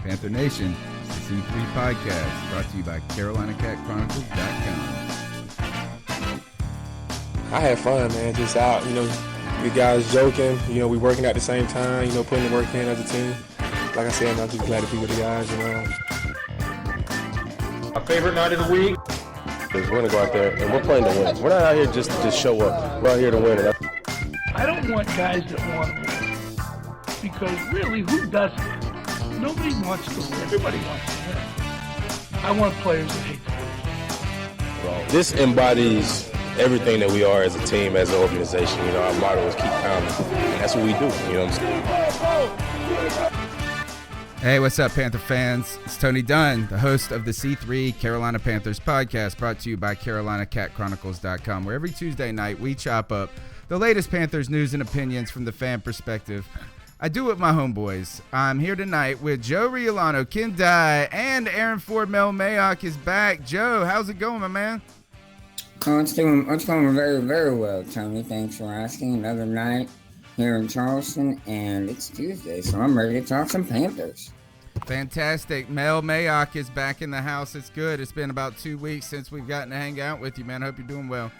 Panther Nation, the C3 podcast, brought to you by CarolinaCatChronicles.com. I had fun, man. Just out, you guys joking. We working at the same time. Putting the work in as a team. Like I said, I'm just glad to be with the guys. My favorite night of the week. We're gonna go out there and we're playing to win. We're not out here just to show up. We're out here to win. I don't want guys that want to win, because really, who doesn't? Nobody wants to win. Everybody wants to win. I want players that hate to lose. Well, this embodies everything that we are as a team, as an organization. Our motto is keep pounding, and that's what we do. Hey, what's up, Panther fans? It's Tony Dunn, the host of the C3 Carolina Panthers podcast, brought to you by CarolinaCatChronicles.com, where every Tuesday night we chop up the latest Panthers news and opinions from the fan perspective. I do it with my homeboys. I'm here tonight with Joe Riolano, Ken Dye, and Aaron Ford. Mel Mayock is back. Joe, how's it going, my man? Oh, it's going very, very well, Tony. Thanks for asking. Another night here in Charleston, and it's Tuesday, so I'm ready to talk some Panthers. Fantastic. Mel Mayock is back in the house. It's good. It's been about 2 weeks since we've gotten to hang out with you, man. I hope you're doing well.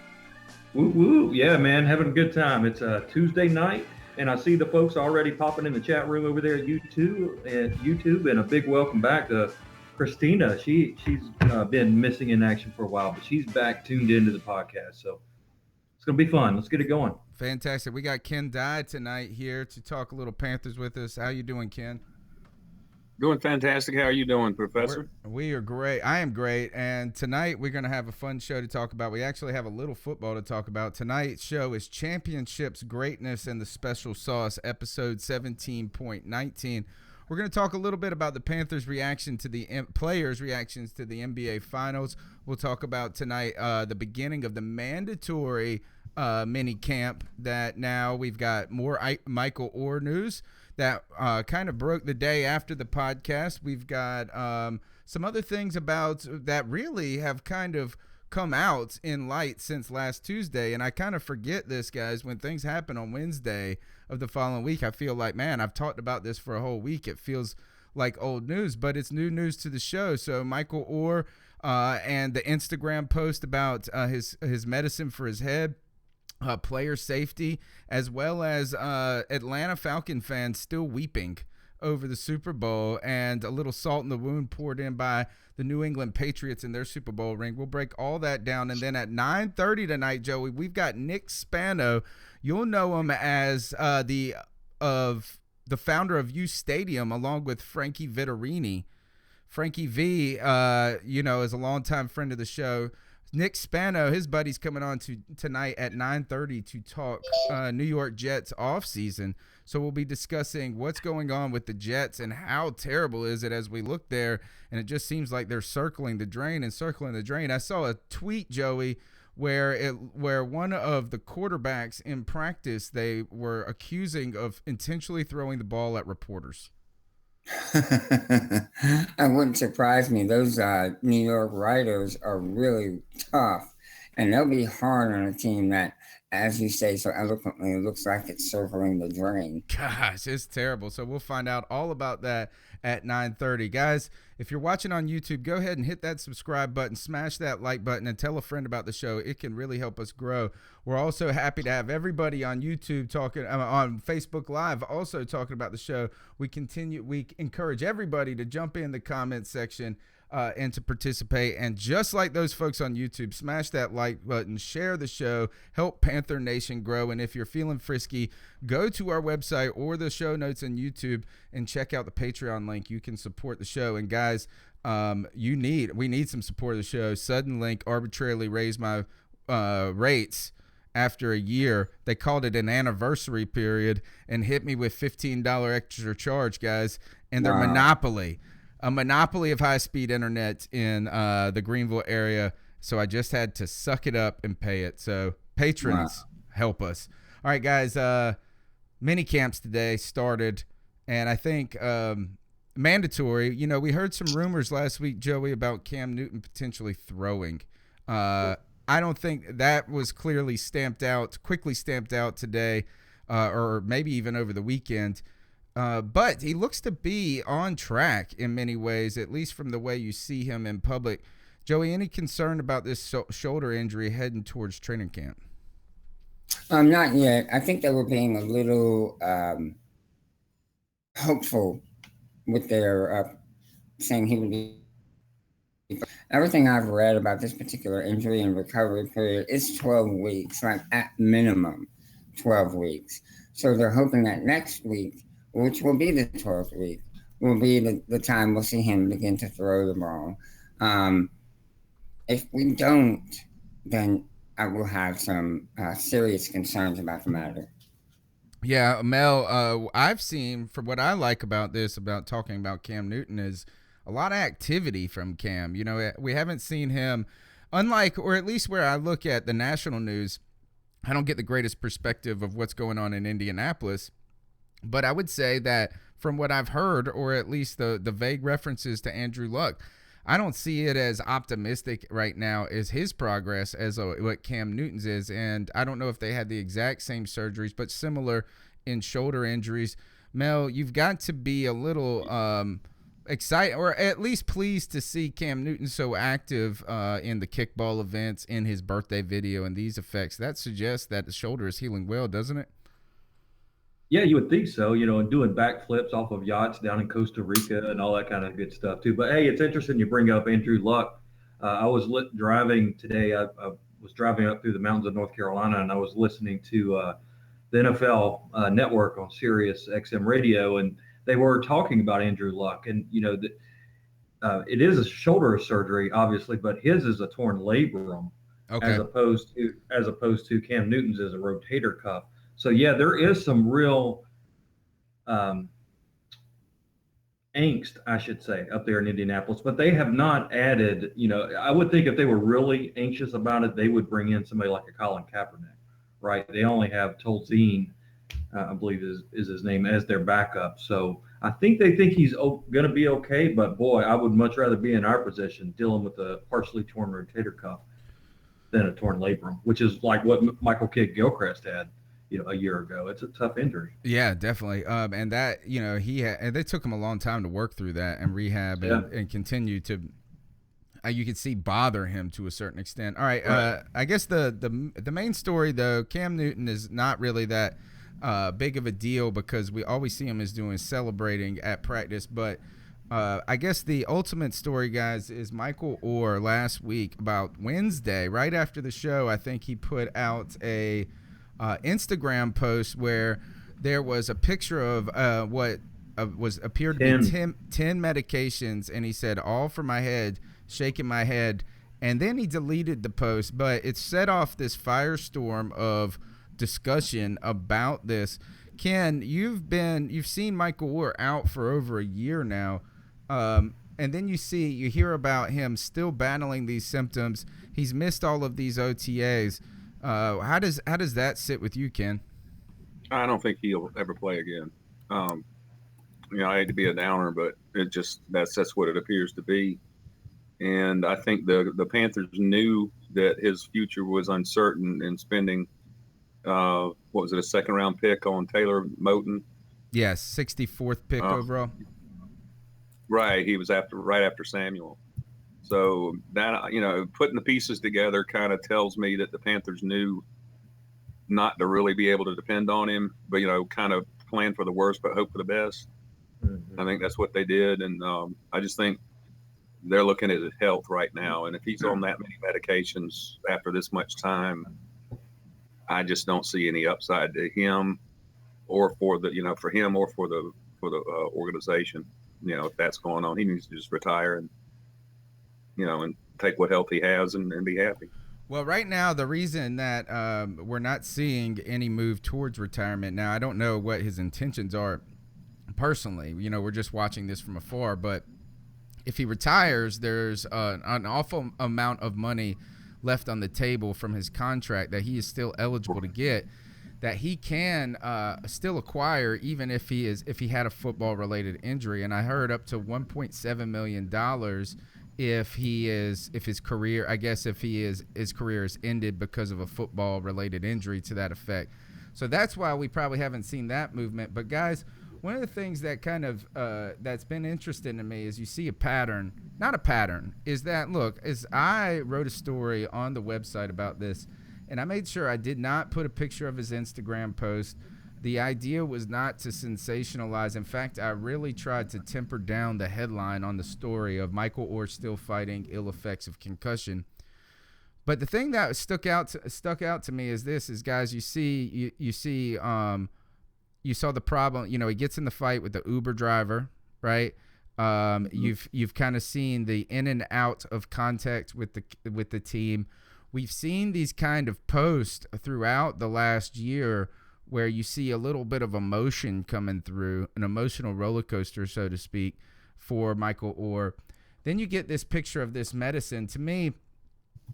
Woo woo. Yeah, man, having a good time. It's a Tuesday night, and I see the folks already popping in the chat room over there at YouTube, and a big welcome back to Christina. She's been missing in action for a while, but she's back tuned into the podcast, so it's going to be fun. Let's get it going. Fantastic. We got Ken Dye tonight here to talk a little Panthers with us. How you doing, Ken? Doing fantastic. How are you doing, Professor? We are great. I am great. And tonight we're going to have a fun show to talk about. We actually have a little football to talk about. Tonight's show is Championships, Greatness, and the Special Sauce, episode 17.19. We're going to talk a little bit about the Panthers' reaction to the players' reactions to the NBA Finals. We'll talk about tonight the beginning of the mandatory mini camp that now we've got more Michael Orr news that kind of broke the day after the podcast. We've got some other things about that really have kind of come out in light since last Tuesday. And I kind of forget this, guys, when things happen on Wednesday of the following week. I feel like, man, I've talked about this for a whole week. It feels like old news, but it's new news to the show. So Michael Orr and the Instagram post about his medicine for his head, player safety, as well as Atlanta Falcon fans still weeping over the Super Bowl, and a little salt in the wound poured in by the New England Patriots in their Super Bowl ring. We'll break all that down. And then at 9:30 tonight, Joey, we've got Nick Spano. You'll know him as the founder of UStadium, along with Frankie Vittorini. Frankie V, is a longtime friend of the show. Nick Spano, his buddy's coming on tonight at 9:30 to talk New York Jets offseason. So we'll be discussing what's going on with the Jets and how terrible is it as we look there, and it just seems like they're circling the drain. I saw a tweet, Joey, where one of the quarterbacks in practice, they were accusing of intentionally throwing the ball at reporters. That wouldn't surprise me. Those New York writers are really tough, and they'll be hard on a team that, as you say so eloquently, looks like it's circling the drain. Gosh, it's terrible. So we'll find out all about that at 9:30. Guys, if you're watching on YouTube, go ahead and hit that subscribe button, smash that like button, and tell a friend about the show. It can really help us grow. We're also happy to have everybody on YouTube talking, on Facebook Live, also talking about the show. We encourage everybody to jump in the comment section and to participate. And just like those folks on YouTube, smash that like button, share the show, help Panther Nation grow. And if you're feeling frisky, go to our website or the show notes on YouTube and check out the Patreon link. You can support the show. And guys, we need some support of the show. Sudden Link arbitrarily raised my rates after a year. They called it an anniversary period and hit me with $15 extra charge, guys. And they're a monopoly of high-speed internet in the Greenville area. So I just had to suck it up and pay it. So patrons, help us. All right, guys, mini camps today started, and I think mandatory. We heard some rumors last week, Joey, about Cam Newton potentially throwing. I don't think that was quickly stamped out today, or maybe even over the weekend. But he looks to be on track in many ways, at least from the way you see him in public. Joey, any concern about this shoulder injury heading towards training camp? Not yet. I think they were being a little hopeful with their saying he would be. Everything I've read about this particular injury and recovery period is 12 weeks, like at minimum 12 weeks. So they're hoping that next week, which will be the 12th week, will be the time we'll see him begin to throw the ball. If we don't, then I will have some serious concerns about the matter. Yeah, Mel, I've seen, from what I like about this, about talking about Cam Newton, is a lot of activity from Cam. You know, we haven't seen him, unlike, or at least where I look at the national news, I don't get the greatest perspective of what's going on in Indianapolis. But I would say that from what I've heard, or at least the vague references to Andrew Luck, I don't see it as optimistic right now as his progress as what Cam Newton's is. And I don't know if they had the exact same surgeries, but similar in shoulder injuries. Mel, you've got to be a little excited, or at least pleased, to see Cam Newton so active in the kickball events, in his birthday video, and these effects. That suggests that the shoulder is healing well, doesn't it? Yeah, you would think so, and doing backflips off of yachts down in Costa Rica and all that kind of good stuff too. But hey, it's interesting you bring up Andrew Luck. I was driving today. I was driving up through the mountains of North Carolina, and I was listening to the NFL network on Sirius XM radio, and they were talking about Andrew Luck. And it is a shoulder surgery, obviously, but his is a torn labrum, Okay. as opposed to Cam Newton's is a rotator cuff. So yeah, there is some real angst, I should say, up there in Indianapolis, but they have not added, I would think if they were really anxious about it, they would bring in somebody like a Colin Kaepernick, right? They only have Tolzien, I believe is his name, as their backup. So I think they think he's going to be okay, but boy, I would much rather be in our position dealing with a partially torn rotator cuff than a torn labrum, which is like what Michael Kidd-Gilchrist had a year ago. It's a tough injury. Yeah, definitely. And that, and they took him a long time to work through that and rehab and continue to, you could see, bother him to a certain extent. All right. I guess the main story, though, Cam Newton is not really that big of a deal, because we always see him as doing celebrating at practice. But I guess the ultimate story, guys, is Michael Orr last week, about Wednesday, right after the show. I think he put out a Instagram post where there was a picture of what appeared to be 10 medications, and he said, "All for my head," shaking my head, and then he deleted the post. But it set off this firestorm of discussion about this. Ken, you've seen Michael Orr out for over a year now, and then you hear about him still battling these symptoms. He's missed all of these OTAs. How does that sit with you, Ken? I don't think he'll ever play again. I hate to be a downer, but that's what it appears to be. And I think the Panthers knew that his future was uncertain in spending, what was it, a second-round pick on Taylor Moton? Yes, 64th pick overall. Right, he was right after Samuel. So that, putting the pieces together kind of tells me that the Panthers knew not to really be able to depend on him, but, kind of plan for the worst but hope for the best. Mm-hmm. I think that's what they did. And I just think they're looking at his health right now. And if he's on that many medications after this much time, I just don't see any upside to him or for for him or for the organization. If that's going on, he needs to just retire and take what health he has and be happy. Well, right now, the reason that we're not seeing any move towards retirement now, I don't know what his intentions are personally. We're just watching this from afar. But if he retires, there's an awful amount of money left on the table from his contract that he is still eligible to get, that he can still acquire even if he had a football-related injury. And I heard up to $1.7 million if his career is ended because of a football related injury to that effect. So that's why we probably haven't seen that movement. But guys, one of the things that kind of that's been interesting to me is you see a pattern, not a pattern, is that, look, as I wrote a story on the website about this, and I made sure I did not put a picture of his Instagram post. The idea was not to sensationalize. In fact, I really tried to temper down the headline on the story of Michael Orr still fighting ill effects of concussion. But the thing that stuck out to me is this: is guys, you saw the problem. You know, he gets in the fight with the Uber driver, right? You've kind of seen the in and out of contact with the team. We've seen these kind of posts throughout the last year where you see a little bit of emotion coming through, an emotional roller coaster, so to speak, for Michael Orr. Then you get this picture of this medicine. To me,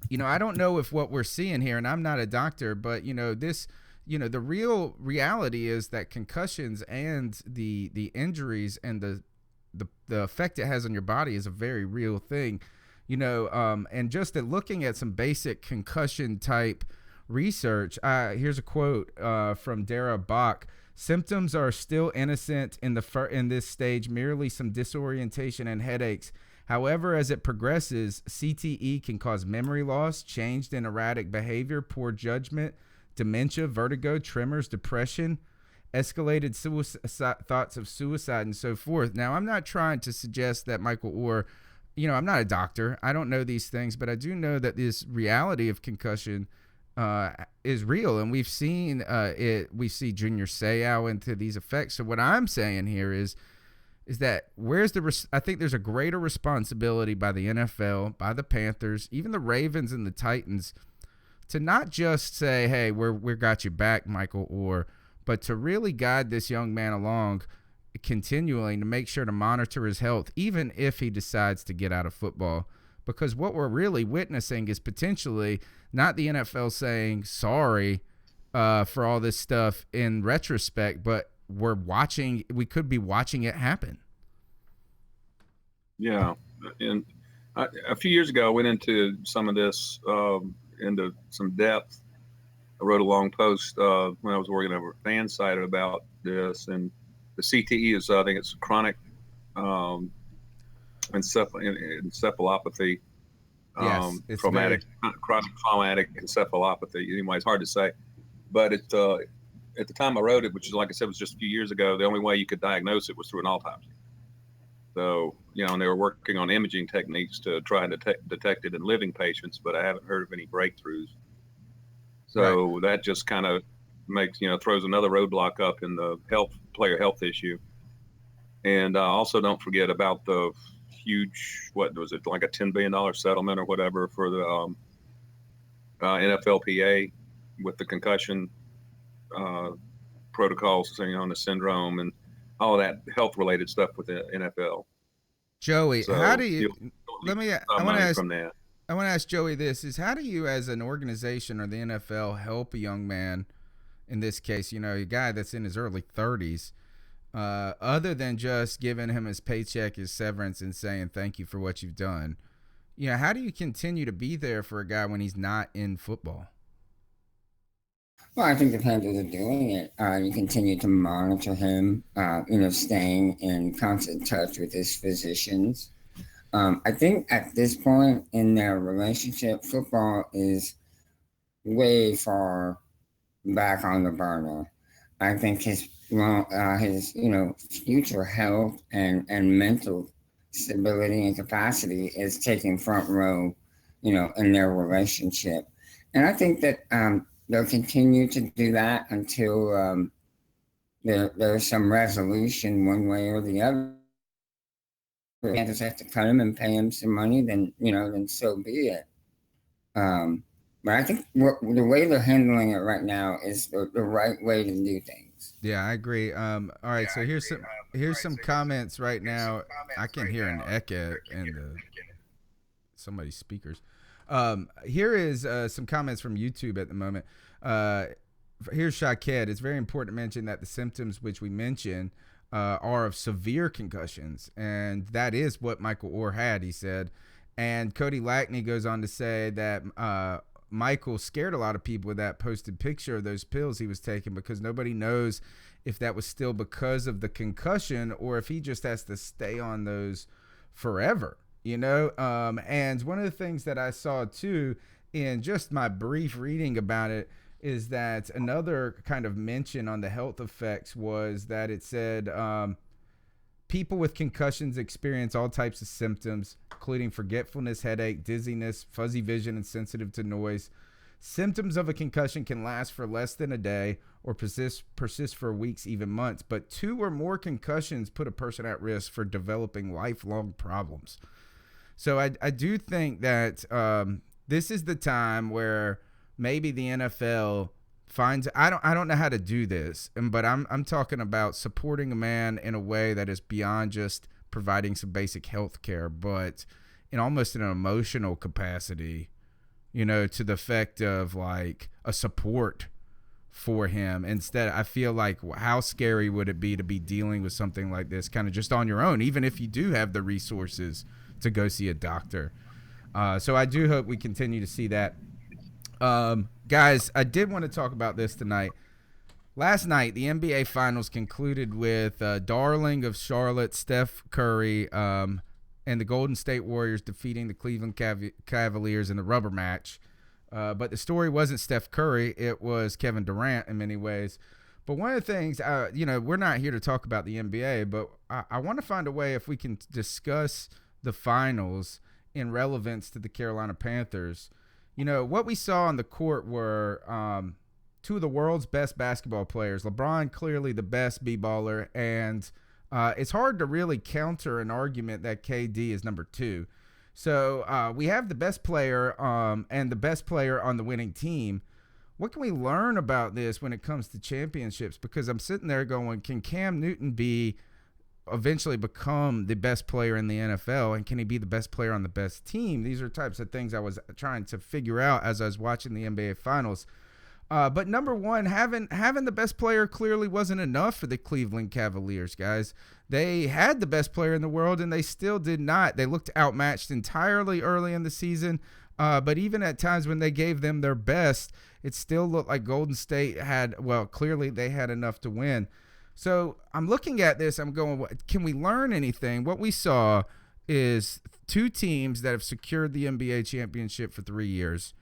you know, I don't know if what we're seeing here, and I'm not a doctor, but, you know, this, you know, the real reality is that concussions and the injuries and the effect it has on your body is a very real thing, you know, and just looking at some basic concussion type research. Here's a quote from Dara Bach. Symptoms are still innocent in this stage, merely some disorientation and headaches. However, as it progresses, CTE can cause memory loss, changed and erratic behavior, poor judgment, dementia, vertigo, tremors, depression, escalated thoughts of suicide, and so forth. Now, I'm not trying to suggest that Michael Orr, you know, I'm not a doctor. I don't know these things, but I do know that this reality of concussion is real, and we've seen it. We see Junior Seau into these effects. So what I'm saying here is that I think there's a greater responsibility by the NFL, by the Panthers, even the Ravens and the Titans, to not just say, hey, we got you back, Michael Orr, but to really guide this young man along continually to make sure to monitor his health, even if he decides to get out of football. Because what we're really witnessing is potentially not the NFL saying sorry for all this stuff in retrospect, but we could be watching it happen. Yeah. And a few years ago, I went into some of this, into some depth. I wrote a long post when I was working over at fan site about this. And the CTE is, I think it's chronic encephalopathy. Yes, it's chronic traumatic encephalopathy. Anyway, it's hard to say. But at the time I wrote it, which is, like I said, was just a few years ago, the only way you could diagnose it was through an autopsy. So, you know, and they were working on imaging techniques to try and detect it in living patients, but I haven't heard of any breakthroughs. So right. That just kind of throws another roadblock up in the player health issue. And also don't forget about the huge, what was it, like a $10 billion settlement or whatever for the NFLPA with the concussion protocols, on the syndrome and all of that health related stuff with the NFL. Joey, so how do you, I want to ask Joey this, is how do you as an organization or the NFL help a young man, in this case, a guy that's in his early 30s, other than just giving him his paycheck, his severance, and saying thank you for what you've done? How do you continue to be there for a guy when he's not in football? Well, I think the Panthers are doing it. You continue to monitor him, staying in constant touch with his physicians. I think at this point in their relationship, football is way far back on the burner. I think his future health and mental stability and capacity is taking front row, in their relationship. And I think that they'll continue to do that until there's some resolution one way or the other. The Panthers have to cut him and pay him some money, then so be it. But I think the way they're handling it right now is the right way to do things. Yeah, I agree. All right, so here's some comments right now. I can hear an echo in somebody's speakers. Here is some comments from YouTube at the moment. Here's Shaked. It's very important to mention that the symptoms which we mentioned are of severe concussions, and that is what Michael Orr had, he said. And Cody Lackney goes on to say that Michael scared a lot of people with that posted picture of those pills he was taking, because nobody knows if that was still because of the concussion or if he just has to stay on those forever, and one of the things that I saw too in just my brief reading about it is that another kind of mention on the health effects was that it said people with concussions experience all types of symptoms, including forgetfulness, headache, dizziness, fuzzy vision, and sensitive to noise. Symptoms of a concussion can last for less than a day or persist for weeks, even months, but 2 or more concussions put a person at risk for developing lifelong problems. So I do think that this is the time where maybe the NFL finds, I don't know how to do this, but I'm talking about supporting a man in a way that is beyond just providing some basic health care, but in almost an emotional capacity, to the effect of like a support for him. Instead, I feel like how scary would it be to be dealing with something like this kind of just on your own, even if you do have the resources to go see a doctor. So I do hope we continue to see that. Guys, I did want to talk about this tonight. Last night, the NBA Finals concluded with darling of Charlotte, Steph Curry, and the Golden State Warriors defeating the Cleveland Cavaliers in the rubber match. But the story wasn't Steph Curry. It was Kevin Durant in many ways. But one of the things, we're not here to talk about the NBA, but I want to find a way if we can discuss the finals in relevance to the Carolina Panthers. What we saw on the court were 2 of the world's best basketball players. LeBron, clearly the best b-baller, and it's hard to really counter an argument that KD is number 2. So we have the best player and the best player on the winning team. What can we learn about this when it comes to championships? Because I'm sitting there going, can Cam Newton eventually become the best player in the NFL, and can he be the best player on the best team? These are types of things I was trying to figure out as I was watching the NBA Finals. But number one, having the best player clearly wasn't enough for the Cleveland Cavaliers, guys. They had the best player in the world, and they still did not. They looked outmatched entirely early in the season, but even at times when they gave them their best, it still looked like Golden State clearly they had enough to win. So I'm looking at this, I'm going, can we learn anything? What we saw is 2 teams that have secured the NBA championship for 3 years.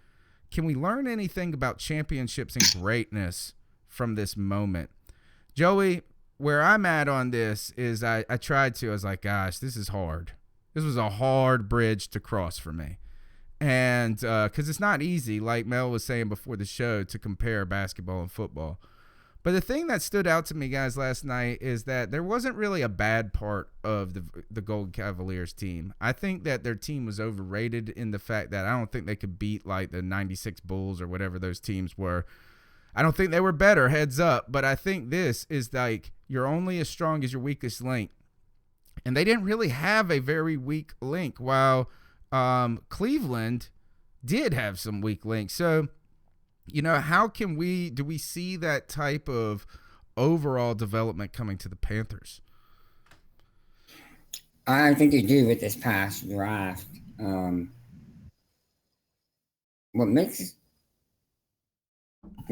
Can we learn anything about championships and greatness from this moment? Joey, where I'm at on this is I was like, gosh, this is hard. This was a hard bridge to cross for me. And because it's not easy, like Mel was saying before the show, to compare basketball and football. But the thing that stood out to me, guys, last night is that there wasn't really a bad part of the Golden Cavaliers team. I think that their team was overrated in the fact that I don't think they could beat like the 96 Bulls or whatever those teams were. I don't think they were better, heads up. But I think this is like you're only as strong as your weakest link. And they didn't really have a very weak link, while Cleveland did have some weak links. So, how do we see that type of overall development coming to the Panthers? I think you do with this past draft. What makes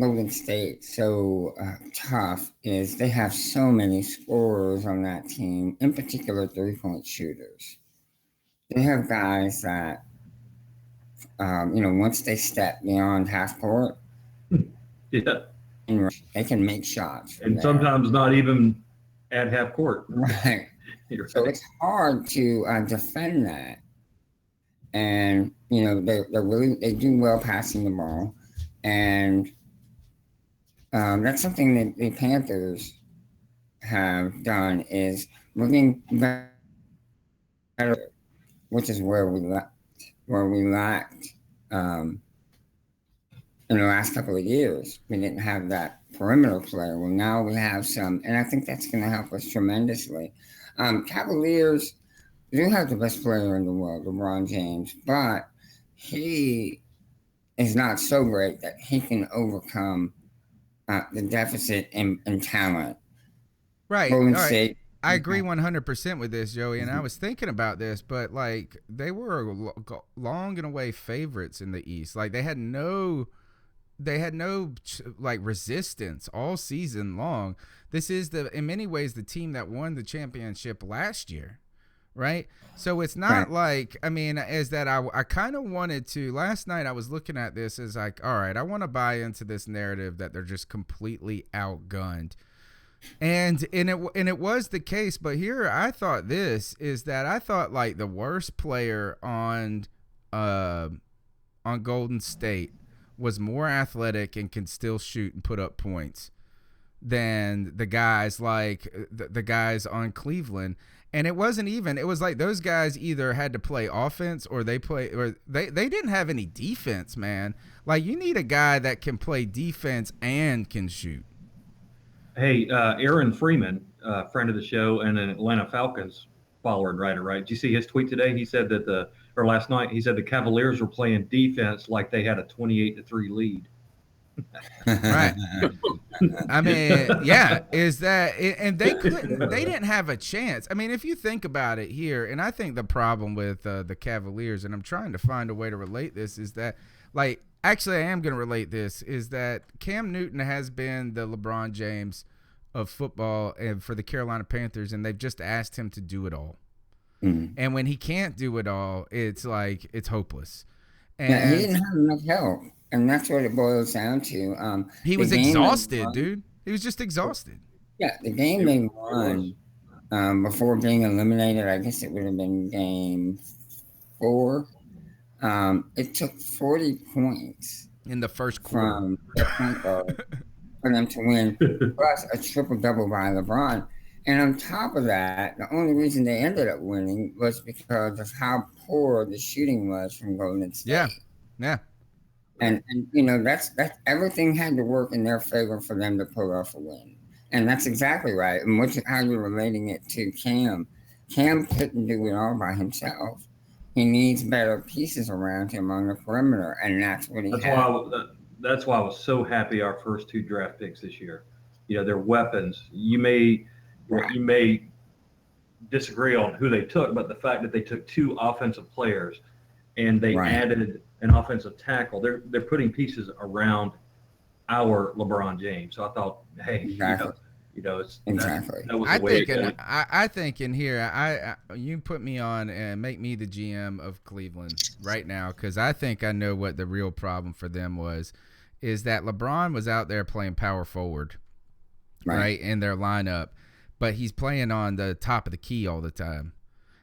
Golden State so tough is they have so many scorers on that team, in particular 3-point shooters. They have guys that, once they step beyond half court, Yeah. they can make shots. And sometimes not even at half court. Right. So it's hard to defend that. And, they do well passing the ball. And that's something that the Panthers have done is looking better, which is where we lacked in the last couple of years. We didn't have that perimeter player. Well, now we have some, and I think that's going to help us tremendously. Cavaliers do have the best player in the world, LeBron James, but he is not so great that he can overcome the deficit in talent. Right. Golden All right. State. I agree 100% with this, Joey, and I was thinking about this, but like they were long and away favorites in the East. Like they had no like resistance all season long. This is in many ways the team that won the championship last year, right? So it's not like, I mean, is that I kind of wanted to, last night I was looking at this as like, all right, I want to buy into this narrative that they're just completely outgunned. And it was the case, but here I thought like the worst player on Golden State was more athletic and can still shoot and put up points than the guys like the guys on Cleveland. And it wasn't even, it was like those guys either had to play offense or they didn't have any defense, man. Like you need a guy that can play defense and can shoot. Hey, Aaron Freeman, friend of the show and an Atlanta Falcons follower and writer, right? Did you see his tweet today? He said that last night, he said the Cavaliers were playing defense like they had a 28-3 lead. Right. I mean, yeah, is that, and they didn't have a chance. I mean, if you think about it here, and I think the problem with the Cavaliers, and I'm trying to find a way to relate this, is that, like, actually I am going to relate this, is that Cam Newton has been the LeBron James of football and for the Carolina Panthers, and they've just asked him to do it all. Mm-hmm. And when he can't do it all, it's like it's hopeless. And yeah, he didn't have enough help, and that's what it boils down to. He was exhausted, dude. He was just exhausted. Yeah, the game they won before being eliminated, I guess it would have been game 4. It took 40 points in the first quarter from the point guard for them to win, plus a triple-double by LeBron. And on top of that, the only reason they ended up winning was because of how poor the shooting was from Golden State. Yeah. And you know, that's everything had to work in their favor for them to pull off a win. And that's exactly right. And how you're relating it to Cam. Cam couldn't do it all by himself. He needs better pieces around him on the perimeter, and that's what he had. That's why I was so happy our first 2 draft picks this year. You know, they're weapons. You may disagree on who they took, but the fact that they took 2 offensive players and they added an offensive tackle, they're putting pieces around our LeBron James. So I thought, hey, exactly. That was the way it went. I think in here, you put me on and make me the GM of Cleveland right now, because I think I know what the real problem for them is that LeBron was out there playing power forward, right, in their lineup, but he's playing on the top of the key all the time.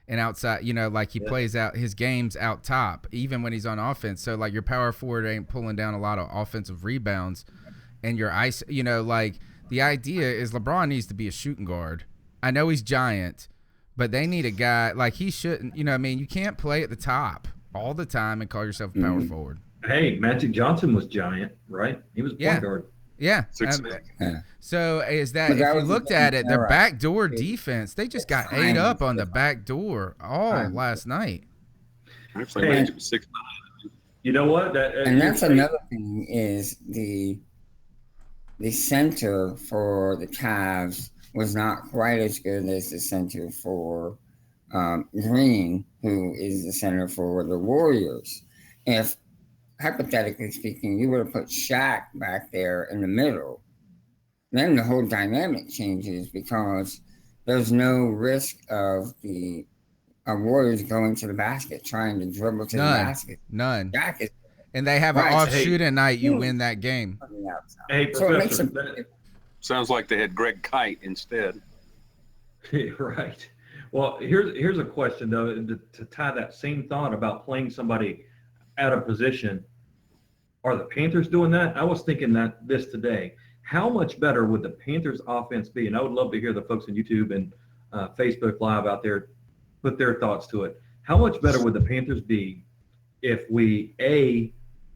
And outside, you know, like he plays out his games out top, even when he's on offense. So, like, your power forward ain't pulling down a lot of offensive rebounds. And your ice, you know, like, the idea is LeBron needs to be a shooting guard. I know he's giant, but they need a guy, like, he shouldn't, you know what I mean? You can't play at the top all the time and call yourself a power forward. Hey, Magic Johnson was giant, right? He was a point guard. Yeah. So is that, if you looked at it, their backdoor defense, they just got ate up on the back door all last night. Actually, Magic was 6'9". You know what? And that's another thing is the center for the Cavs was not quite as good as the center for Green, who is the center for the Warriors. If, hypothetically speaking, you would have put Shaq back there in the middle, then the whole dynamic changes because there's no risk of the Warriors going to the basket, trying to dribble to the basket. None. And they have an off shooting night, you win that game. Hey, Professor. Sounds like they had Greg Kite instead. Right. Well, here's a question, though, to tie that same thought about playing somebody out of position. Are the Panthers doing that? I was thinking this today. How much better would the Panthers offense be? And I would love to hear the folks on YouTube and Facebook Live out there put their thoughts to it. How much better would the Panthers be if we,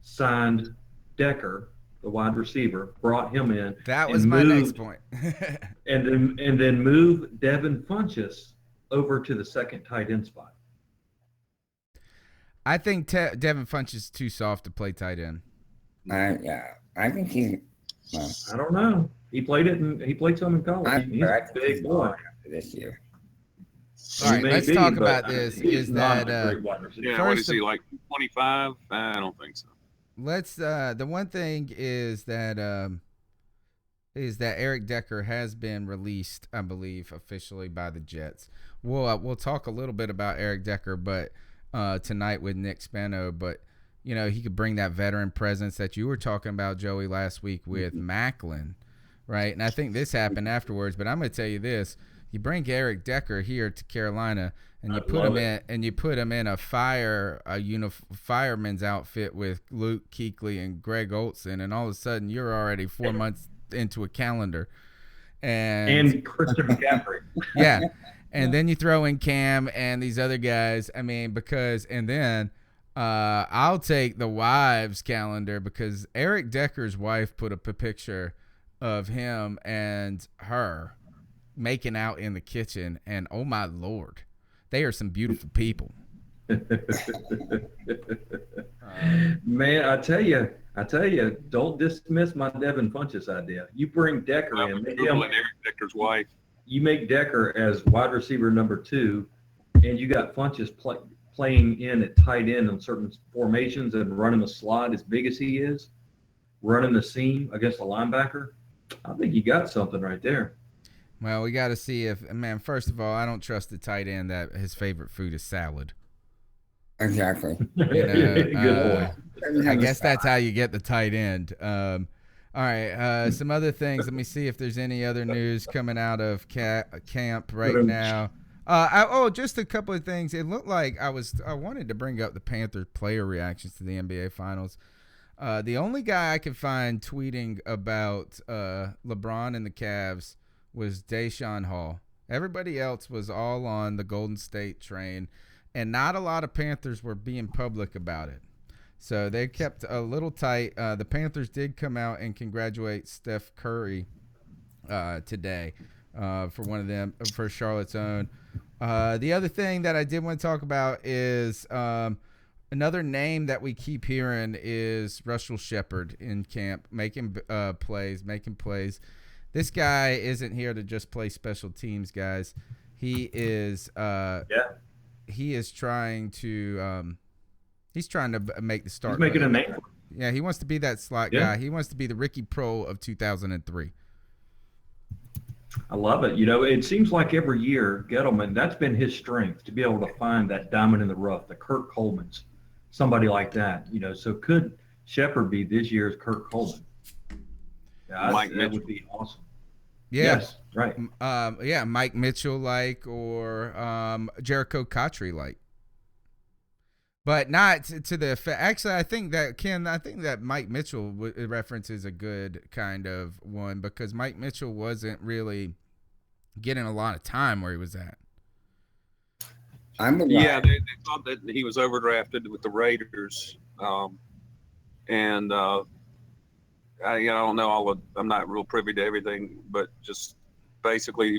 signed Decker, the wide receiver, brought him in? That was my next point. and then move Devin Funchess over to the second tight end spot. I think Devin Funchess is too soft to play tight end. I think I don't know. He played some in college. He's a big boy. this year. All right, let's talk about this. He's not a great wide receiver. Yeah, what is he, like 25? I don't think so. Let's. The one thing is that Eric Decker has been released, I believe, officially by the Jets. We'll talk a little bit about Eric Decker, but tonight with Nick Spano, but you know he could bring that veteran presence that you were talking about, Joey, last week with Macklin, right? And I think this happened afterwards. But I'm going to tell you this: you bring Eric Decker here to Carolina, and you put him in a fireman's outfit with Luke Kuechly and Greg Olson, and all of a sudden you're already 4 months into a calendar, and Christian McCaffrey. Yeah, and then you throw in Cam and these other guys. I mean, I'll take the wives' calendar because Eric Decker's wife put up a picture of him and her making out in the kitchen, and oh my Lord, they are some beautiful people. Man, I tell you, don't dismiss my Devin Funchess idea. You bring Decker in, Eric Decker's wife. You make Decker as wide receiver number 2, and you got Funchess playing in at tight end on certain formations and running the slot as big as he is, running the seam against a linebacker. I think you got something right there. Well, we got to see if, man, first of all, I don't trust the tight end that his favorite food is salad. Exactly. Good boy. I guess that's how you get the tight end. All right, some other things. Let me see if there's any other news coming out of camp right now. Just a couple of things. It looked like I wanted to bring up the Panthers player reactions to the NBA Finals. The only guy I could find tweeting about LeBron and the Cavs was Deshaun Hall. Everybody else was all on the Golden State train, and not a lot of Panthers were being public about it. So they kept a little tight. The Panthers did come out and congratulate Steph Curry today for one of them, for Charlotte's own. The other thing that I did want to talk about is another name that we keep hearing is Russell Shepard in camp, making plays. This guy isn't here to just play special teams, guys. He is he is trying to make the start. He's making a name. Yeah, he wants to be that slot guy. He wants to be the Ricky Prohl of 2003. I love it. You know, it seems like every year, Gettleman, that's been his strength, to be able to find that diamond in the rough, the Kurt Coleman's, somebody like that. You know, so could Shepard be this year's Kurt Coleman? Yeah, that would be awesome. Yeah. Yes, right. Mike Mitchell or Jericho Cotchery but not to the effect. Actually, I think that Mike Mitchell reference is a good kind of one because Mike Mitchell wasn't really getting a lot of time where he was at. They thought that he was overdrafted with the Raiders, and I don't know I'm not real privy to everything, but just basically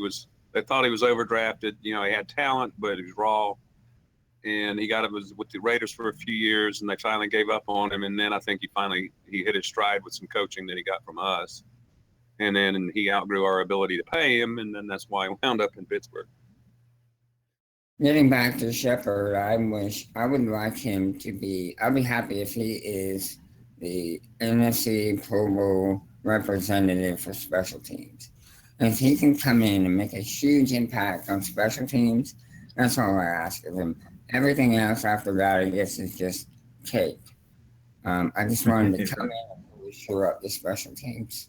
they thought he was overdrafted. You know, he had talent, but he was raw. And he was with the Raiders for a few years, and they finally gave up on him. And then I think he hit his stride with some coaching that he got from us. And then he outgrew our ability to pay him, and then that's why he wound up in Pittsburgh. Getting back to Shepard, I would like him to be. I'll be happy if he is the NFC Pro Bowl representative for special teams. If he can come in and make a huge impact on special teams, that's all I ask of him. Everything else after that, I guess, is just cake. I just wanted to come in and really shore up the special teams.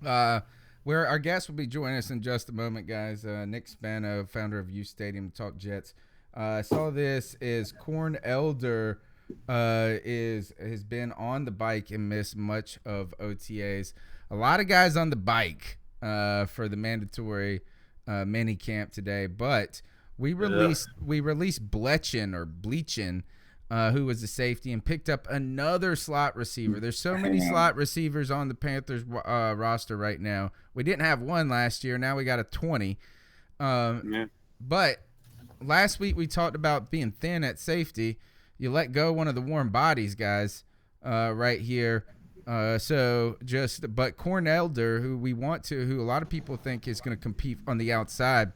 Where our guest will be joining us in just a moment, guys. Nick Spano, founder of UStadium Talk Jets. I saw this is Corn Elder has been on the bike and missed much of OTAs. A lot of guys on the bike for the mandatory mini camp today, but we released Bleachin, who was a safety, and picked up another slot receiver. There's so many slot receivers on the Panthers roster right now. We didn't have one last year. Now we got a 20. But last week we talked about being thin at safety. You let go one of the warm bodies, guys, right here. But Cornelder, who a lot of people think is going to compete on the outside,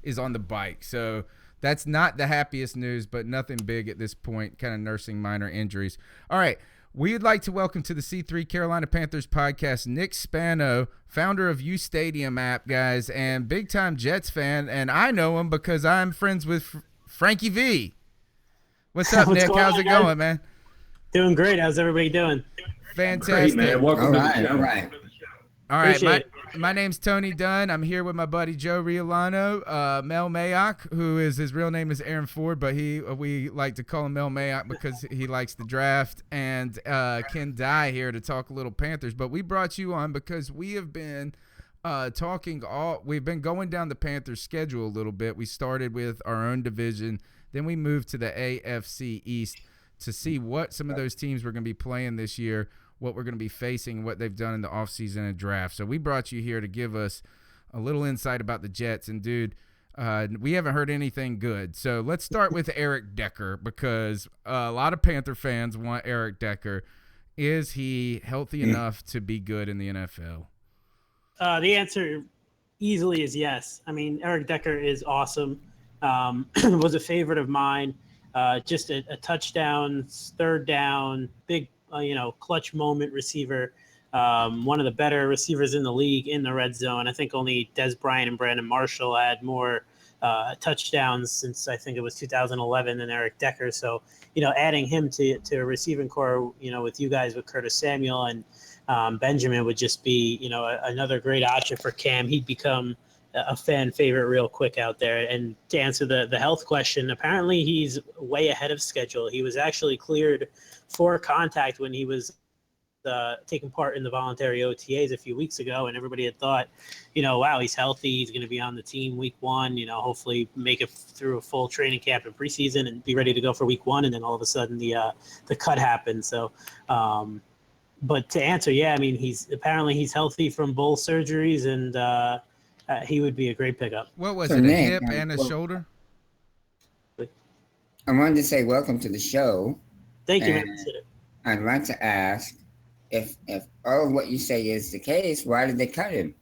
is on the bike. So that's not the happiest news, but nothing big at this point, kind of nursing minor injuries. All right. We'd like to welcome to the C3 Carolina Panthers podcast, Nick Spano, founder of UStadium app, guys, and big-time Jets fan. And I know him because I'm friends with Frankie V. What's up, Nick? How's it going, man? Doing great. How's everybody doing? Fantastic. Great, man. Welcome to the show. All right. My name's Tony Dunn. I'm here with my buddy Joe Riolano, Mel Mayock, his real name is Aaron Ford, but we like to call him Mel Mayock because he likes the draft, and Ken Dye here to talk a little Panthers. But we brought you on because we have been we've been going down the Panthers schedule a little bit. We started with our own division, then we moved to the AFC East to see what some of those teams were going to be playing this year, what we're going to be facing, what they've done in the offseason and draft. So we brought you here to give us a little insight about the Jets. And, dude, we haven't heard anything good. So let's start with Eric Decker because a lot of Panther fans want Eric Decker. Is he healthy enough to be good in the NFL? The answer easily is yes. I mean, Eric Decker is awesome. Was a favorite of mine. Just a touchdown, third down, big, clutch moment receiver. One of the better receivers in the league in the red zone. I think only Des Bryant and Brandon Marshall had more touchdowns since I think it was 2011 than Eric Decker. So, adding him to a receiving core, with you guys with Curtis Samuel and Benjamin would just be, another great option for Cam. He'd become a fan favorite real quick out there. And to answer the health question, apparently he's way ahead of schedule. He was actually cleared for contact when he was taking part in the voluntary OTAs a few weeks ago, and everybody had thought, wow, he's healthy, he's going to be on the team week one, hopefully make it through a full training camp and preseason and be ready to go for week one. And then all of a sudden the cut happened. So, but to answer, I mean, he's healthy from both surgeries, and he would be a great pickup. What was it, a hip and a shoulder? I wanted to say welcome to the show. Thank you, man. I'd like to ask if all of what you say is the case, why did they cut him?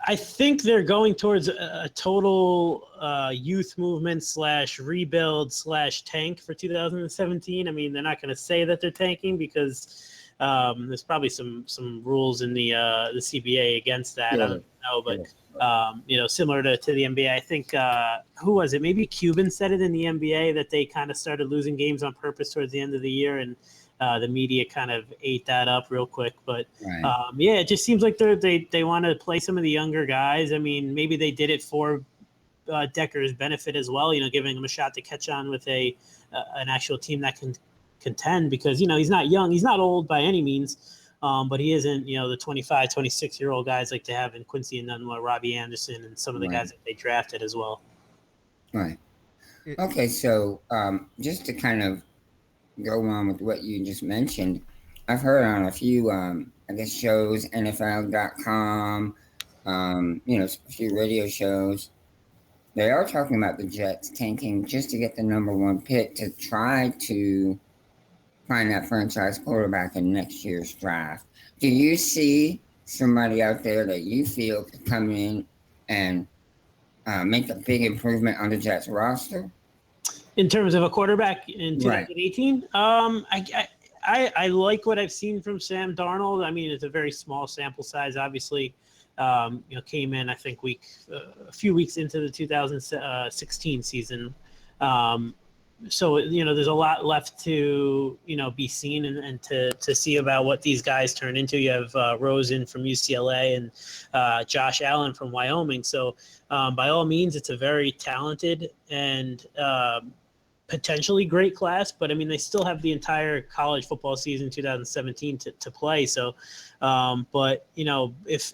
I think they're going towards a total youth movement / rebuild / tank for 2017. I mean, they're not going to say that they're tanking because there's probably some rules in the CBA against that. Yeah. I don't know, but similar to the NBA, I think who was it? Maybe Cuban said it in the NBA that they kind of started losing games on purpose towards the end of the year, and the media kind of ate that up real quick. But right. it just seems like they want to play some of the younger guys. I mean, maybe they did it for Decker's benefit as well. Giving him a shot to catch on with an actual team that can contend, because he's not young, he's not old by any means. But he isn't, the 25, 26-year-old guys like to have in Quincy and Nunley, Robbie Anderson, and some of the guys that they drafted as well. Right. Okay, so just to kind of go on with what you just mentioned, I've heard on a few, shows, NFL.com, a few radio shows, they are talking about the Jets tanking just to get the number one pick to try to find that franchise quarterback in next year's draft. Do you see somebody out there that you feel could come in and make a big improvement on the Jets roster? In terms of a quarterback in 2018, I like what I've seen from Sam Darnold. I mean, it's a very small sample size, obviously. Came in, I think, a few weeks into the 2016 season. So, there's a lot left to, be seen and to see about what these guys turn into. You have Rosen from UCLA and Josh Allen from Wyoming. So by all means, it's a very talented and potentially great class, but I mean, they still have the entire college football season 2017 to play. So, but if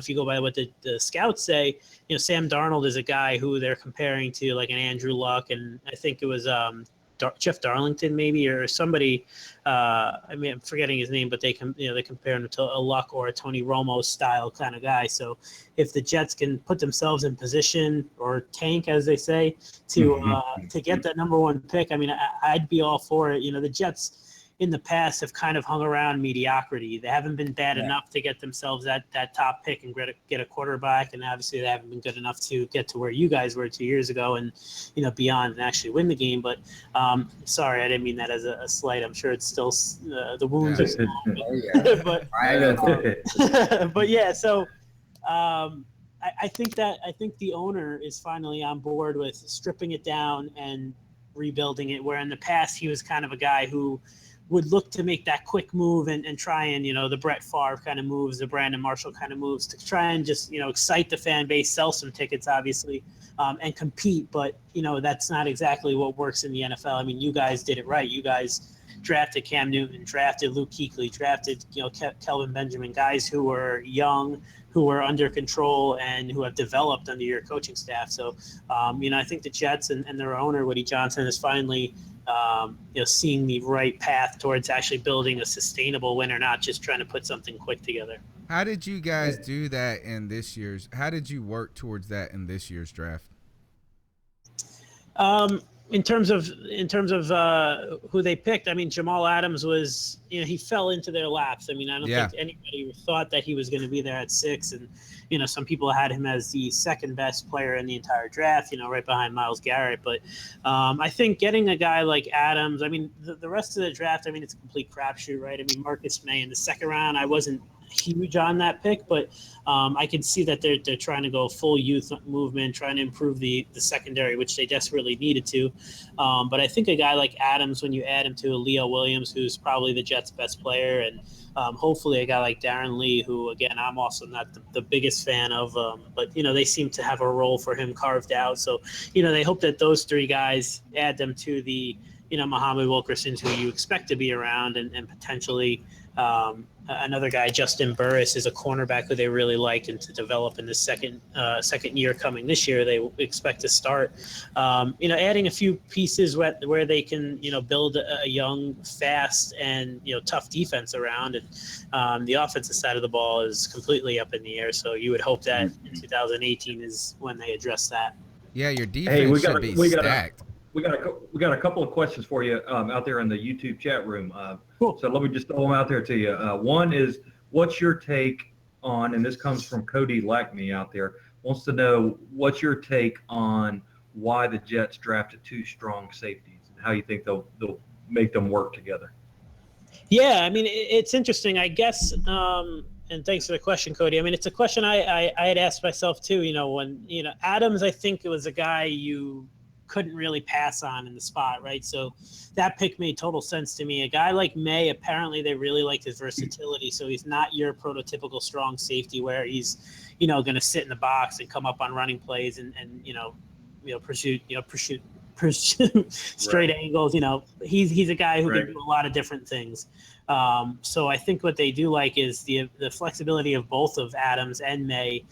you go by what the scouts say, Sam Darnold is a guy who they're comparing to like an Andrew Luck, and I think it was Jeff Darlington maybe, or somebody. I'm forgetting his name, but they compare him to a Luck or a Tony Romo style kind of guy. So if the Jets can put themselves in position, or tank, as they say, to get that number one pick, I mean, I'd be all for it. The Jets, in the past have kind of hung around mediocrity. They haven't been bad enough to get themselves that top pick and get a quarterback, and obviously they haven't been good enough to get to where you guys were 2 years ago and beyond and actually win the game. But sorry, I didn't mean that as a slight. I'm sure it's still the wounds are small, but yeah. So I think the owner is finally on board with stripping it down and rebuilding it, where in the past he was kind of a guy who would look to make that quick move and try and, the Brett Favre kind of moves, the Brandon Marshall kind of moves to try and just, excite the fan base, sell some tickets, obviously, and compete. But, that's not exactly what works in the NFL. I mean, you guys did it right. You guys drafted Cam Newton, drafted Luke Kuechly, drafted, Kelvin Benjamin, guys who were young, who are under control and who have developed under your coaching staff. So, I think the Jets and their owner, Woody Johnson, is finally, seeing the right path towards actually building a sustainable winner, not just trying to put something quick together. How did you guys do that in this year's? How did you work towards that in this year's draft? In terms of who they picked, I mean, Jamal Adams was, he fell into their laps. I mean, I don't think anybody thought that he was going to be there at 6. And, some people had him as the second best player in the entire draft, right behind Myles Garrett. But I think getting a guy like Adams, I mean, the rest of the draft, I mean, it's a complete crapshoot, right? I mean, Marcus May in the second round, I wasn't huge on that pick, but I can see that they're trying to go full youth movement, trying to improve the secondary, which they desperately needed to. But I think a guy like Adams, when you add him to a Leo Williams, who's probably the Jets' best player, and hopefully a guy like Darren Lee, who, again, I'm also not the biggest fan of, but, they seem to have a role for him carved out. So, they hope that those three guys add them to the, Muhammad Wilkersons, who you expect to be around, and potentially another guy, Justin Burris, is a cornerback who they really like and to develop in the second year coming this year. They expect to start, adding a few pieces where they can, build a young, fast, and, tough defense around. And the offensive side of the ball is completely up in the air. So you would hope that in 2018 is when they address that. Yeah, your defense should be stacked. We got a couple of questions for you out there in the YouTube chat room. Cool. So let me just throw them out there to you. One is, what's your take on, and this comes from Cody Lackney out there, wants to know what's your take on why the Jets drafted 2 strong safeties and how you think they'll make them work together. Yeah, I mean, it's interesting, I guess. And thanks for the question, Cody. I mean, it's a question I had asked myself too. When Adams, I think it was a guy you couldn't really pass on in the spot, right? So that pick made total sense to me. A guy like May, apparently they really liked his versatility. So he's not your prototypical strong safety where he's, going to sit in the box and come up on running plays and pursue straight angles. He's a guy who can do a lot of different things. So I think what they do like is the flexibility of both of Adams and May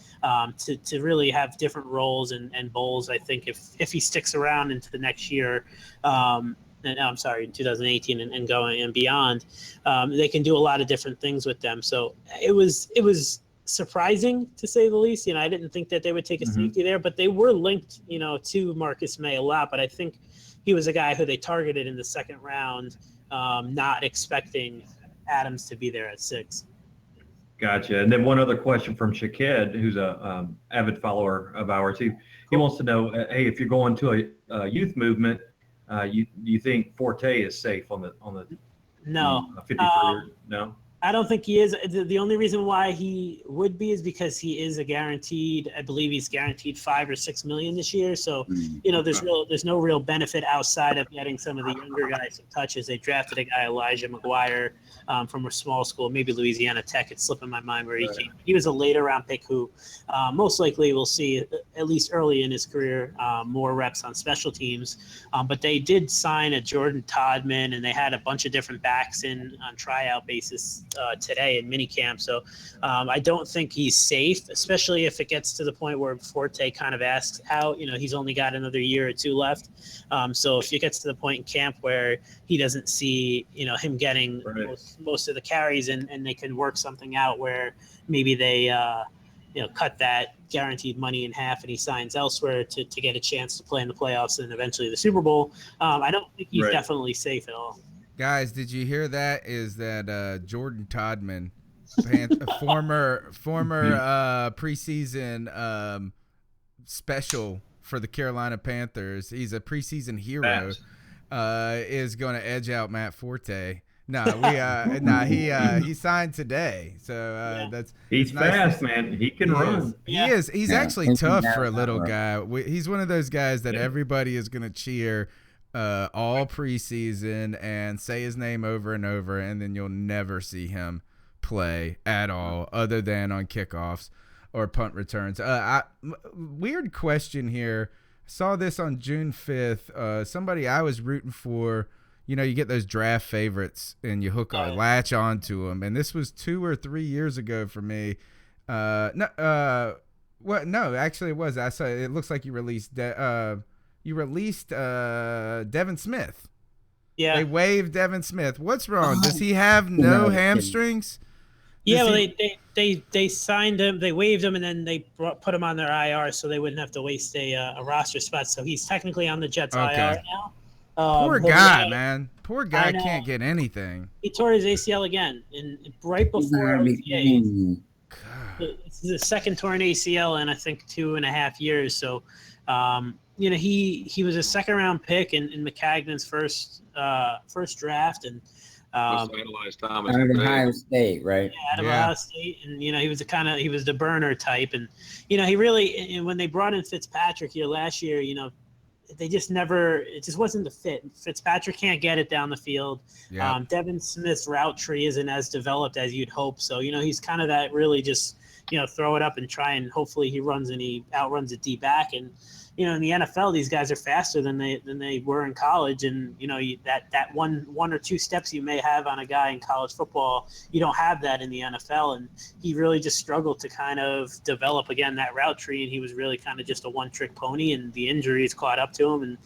to really have different roles and bowls. I think if he sticks around into the next year, in 2018 and going and beyond, they can do a lot of different things with them. So it was surprising, to say the least. I didn't think that they would take a safety there, but they were linked, to Marcus May a lot. But I think he was a guy who they targeted in the second round, not expecting Adams to be there at 6. Gotcha. And then one other question from Shaked, who's a avid follower of ours. He wants to know, hey, if you're going to a youth movement, you think Forte is safe on the No. 53? No. I don't think he is. The only reason why he would be is because he is a guaranteed. I believe he's guaranteed $5 or $6 million this year. So, there's no real benefit outside of getting some of the younger guys some touches. They drafted a guy, Elijah McGuire, from a small school, maybe Louisiana Tech. It's slipping my mind where he came. He was a later round pick who most likely will see, at least early in his career, more reps on special teams. But they did sign a Jordan Todman, and they had a bunch of different backs in on tryout basis today in minicamp. So I don't think he's safe, especially if it gets to the point where Forte kind of asks out. He's only got another year or 2 left. So if it gets to the point in camp where he doesn't see, him getting most of the carries and they can work something out where maybe they, cut that guaranteed money in half and he signs elsewhere to get a chance to play in the playoffs and eventually the Super Bowl. I don't think he's definitely safe at all. Guys, did you hear that? Is that Jordan Todman, former preseason special for the Carolina Panthers? He's a preseason hero. Is going to edge out Matt Forte. He signed today. So he's nice fast, man. He can run. He is. He's actually tough for a little guy. He's one of those guys that everybody is going to cheer all preseason and say his name over and over, and then you'll never see him play at all other than on kickoffs or punt returns. Weird question here. Saw this on June 5th. Somebody I was rooting for, you get those draft favorites and you latch onto them. And this was 2 or 3 years ago for me. No, actually it was. I saw it looks like you released Devin Smith. Yeah. They waived Devin Smith. What's wrong? Does he have no hamstrings? They signed him, they waived him, and then they put him on their IR so they wouldn't have to waste a roster spot. So he's technically on the Jets IR now. Poor guy, man. Poor guy can't get anything. He tore his ACL again, and right before OTA. It's the second torn ACL in I think 2.5 years. So, he was a second-round pick in McCagnon's first draft, and Thomas out of Ohio State, right? Yeah, out of Ohio State, and he was the burner type, and he really, when they brought in Fitzpatrick here last year, they just it just wasn't the fit. Fitzpatrick can't get it down the field. Yeah. Devin Smith's route tree isn't as developed as you'd hope, so he's kind of that really just throw it up and try, and hopefully he runs and he outruns a D back. And in the NFL, these guys are faster than they were in college, and that one or two steps you may have on a guy in college football, you don't have that in the NFL. And he really just struggled to kind of develop again that route tree, and he was really kind of just a one-trick pony, and the injuries caught up to him.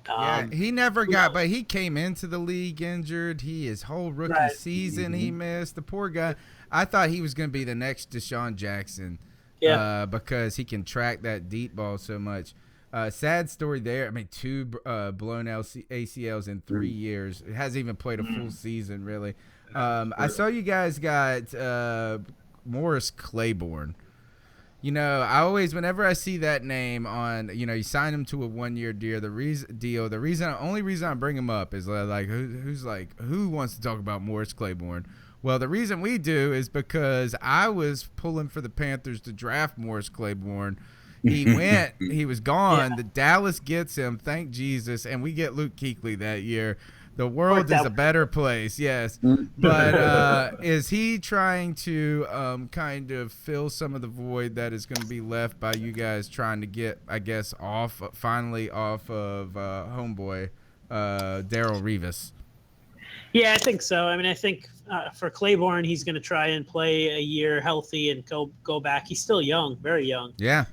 And he never got, but he came into the league injured. His whole rookie season he missed. The poor guy. I thought he was going to be the next Deshaun Jackson, because he can track that deep ball so much. Sad story there. I mean, 2 blown ACLs in 3 years. It hasn't even played a full season, really. I saw you guys got Morris Claiborne. Whenever I see that name on, you sign him to a 1-year deal. The only reason I bring him up is who wants to talk about Morris Claiborne? Well, the reason we do is because I was pulling for the Panthers to draft Morris Claiborne. He was gone. The Dallas gets him, thank Jesus, and we get Luke Kuechly that year. The world is a better place, yes. But is he trying to kind of fill some of the void that is going to be left by you guys trying to get, I guess, finally off of homeboy Darrelle Revis? Yeah, I think so. I mean, I think for Claiborne, he's going to try and play a year healthy and go back. He's still young, very young. Yeah.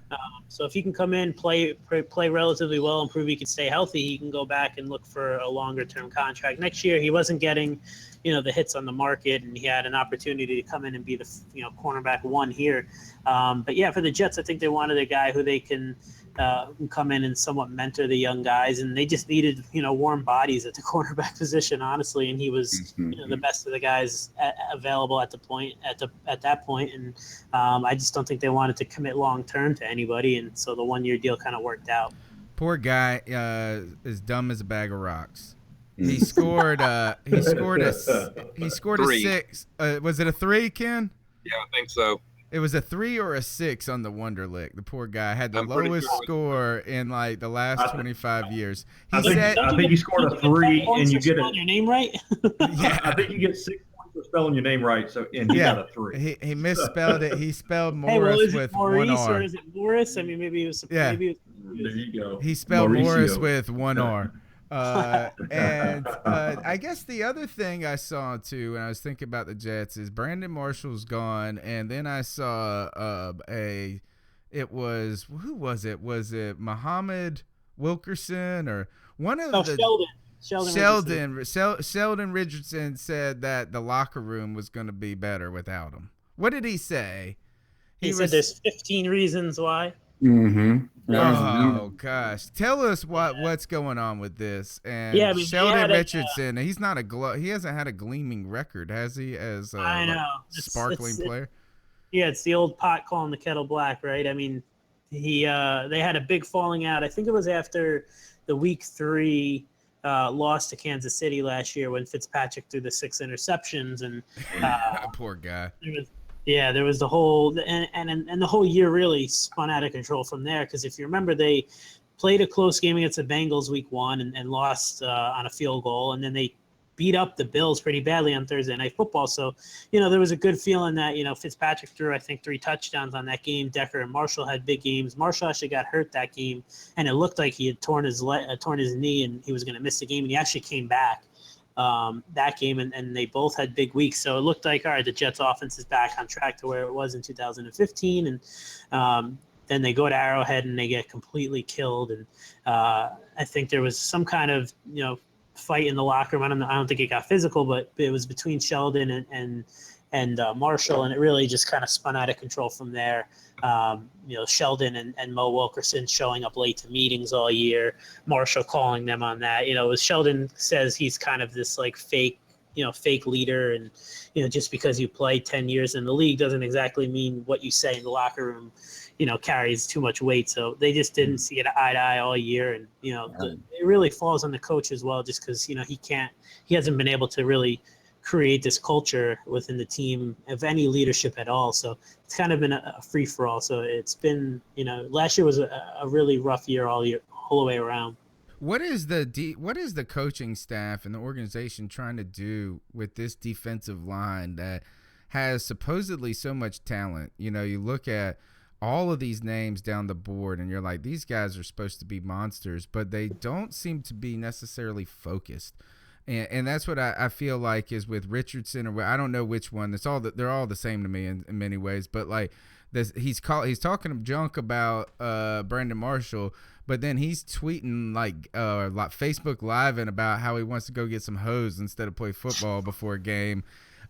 So if he can come in, play relatively well, and prove he can stay healthy, he can go back and look for a longer-term contract. Next year, he wasn't getting, the hits on the market, and he had an opportunity to come in and be the, cornerback 1 here. But yeah, for the Jets, I think they wanted a guy who they can come in and somewhat mentor the young guys, and they just needed warm bodies at the cornerback position, honestly, and he was the best of the guys available at that point, and I just don't think they wanted to commit long term to anybody, and so the 1-year deal kind of worked out. Poor guy is dumb as a bag of rocks. He scored a 6. Was it a 3, Ken? Yeah, I think so. It was a 3 or a 6 on the Wonderlic. The poor guy had the lowest score in like the last 25 years. I think he scored a 3, and you get your name right. Yeah, I think you get 6 points for spelling your name right. So and he got a 3. He misspelled it. He spelled Morris with Maurice, 1 R. Or is it Morris? I mean, maybe it was. There you go. He spelled Morris with 1 R. And I guess the other thing I saw too when I was thinking about the Jets is Brandon Marshall's gone, and then I saw who was it? Was it Muhammad Wilkerson or one of Sheldon Richardson said that the locker room was going to be better without him. What did he say? He said there's 15 reasons why. Mm-hmm. Oh gosh, tell us what's going on with this. And Yeah, I mean, Sheldon Richardson, he's not he hasn't had a gleaming record, has he? As I know. sparkling player. Yeah, it's the old pot calling the kettle black, right? I mean, they had a big falling out. I think it was after the week 3 loss to Kansas City last year when Fitzpatrick threw the 6 interceptions, and poor guy. There was the whole and the whole year really spun out of control from there, because if you remember, they played a close game against the Bengals week 1 and lost on a field goal, and then they beat up the Bills pretty badly on Thursday Night Football. So, there was a good feeling that, Fitzpatrick threw, I think, 3 touchdowns on that game. Decker and Marshall had big games. Marshall actually got hurt that game, and it looked like he had torn his knee and he was going to miss the game, and he actually came back that game, and they both had big weeks. So it looked like, all right, the Jets offense is back on track to where it was in 2015. And then they go to Arrowhead and they get completely killed. And I think there was some kind of, fight in the locker room. I don't think it got physical, but it was between Sheldon and Marshall, and it really just kind of spun out of control from there. Sheldon and Mo Wilkerson showing up late to meetings all year, Marshall calling them on that. As Sheldon says, he's kind of this like fake leader, and just because you play 10 years in the league doesn't exactly mean what you say in the locker room carries too much weight. So they just didn't see it eye to eye all year, and it really falls on the coach as well, just because he hasn't been able to really create this culture within the team of any leadership at all. So it's kind of been a free for all. So it's been, last year was a really rough year all the way around. What is the coaching staff and the organization trying to do with this defensive line that has supposedly so much talent? You look at all of these names down the board and you're like, these guys are supposed to be monsters, but they don't seem to be necessarily focused. And that's what I feel like is with Richardson, or I don't know which one. They're all the same to me in many ways. But like this, he's talking junk about Brandon Marshall, but then he's tweeting like Facebook Live and about how he wants to go get some hose instead of play football before a game.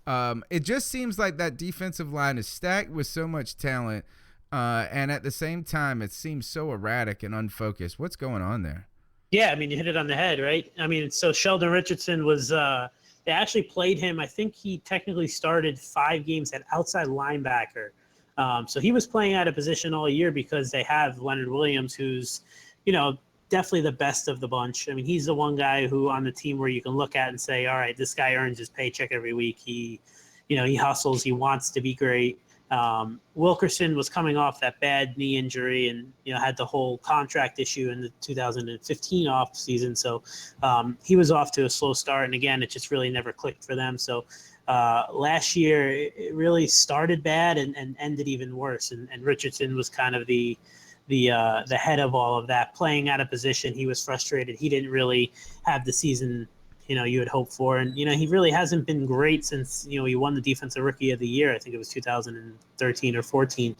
It just seems like that defensive line is stacked with so much talent, and at the same time, it seems so erratic and unfocused. What's going on there? Yeah, I mean, you hit it on the head, right? I mean, so Sheldon Richardson was they actually played him. I think he technically started 5 games at outside linebacker. So he was playing out of position all year because they have Leonard Williams, who's, definitely the best of the bunch. I mean, he's the one guy who on the team where you can look at and say, all right, this guy earns his paycheck every week. He hustles. He wants to be great. Wilkerson was coming off that bad knee injury and, had the whole contract issue in the 2015 off season. So he was off to a slow start. And again, it just really never clicked for them. So last year it really started bad and ended even worse. And Richardson was kind of the head of all of that, playing out of position. He was frustrated. He didn't really have the season you had hoped for. And, he really hasn't been great since, he won the Defensive Rookie of the Year. I think it was 2013 or 14.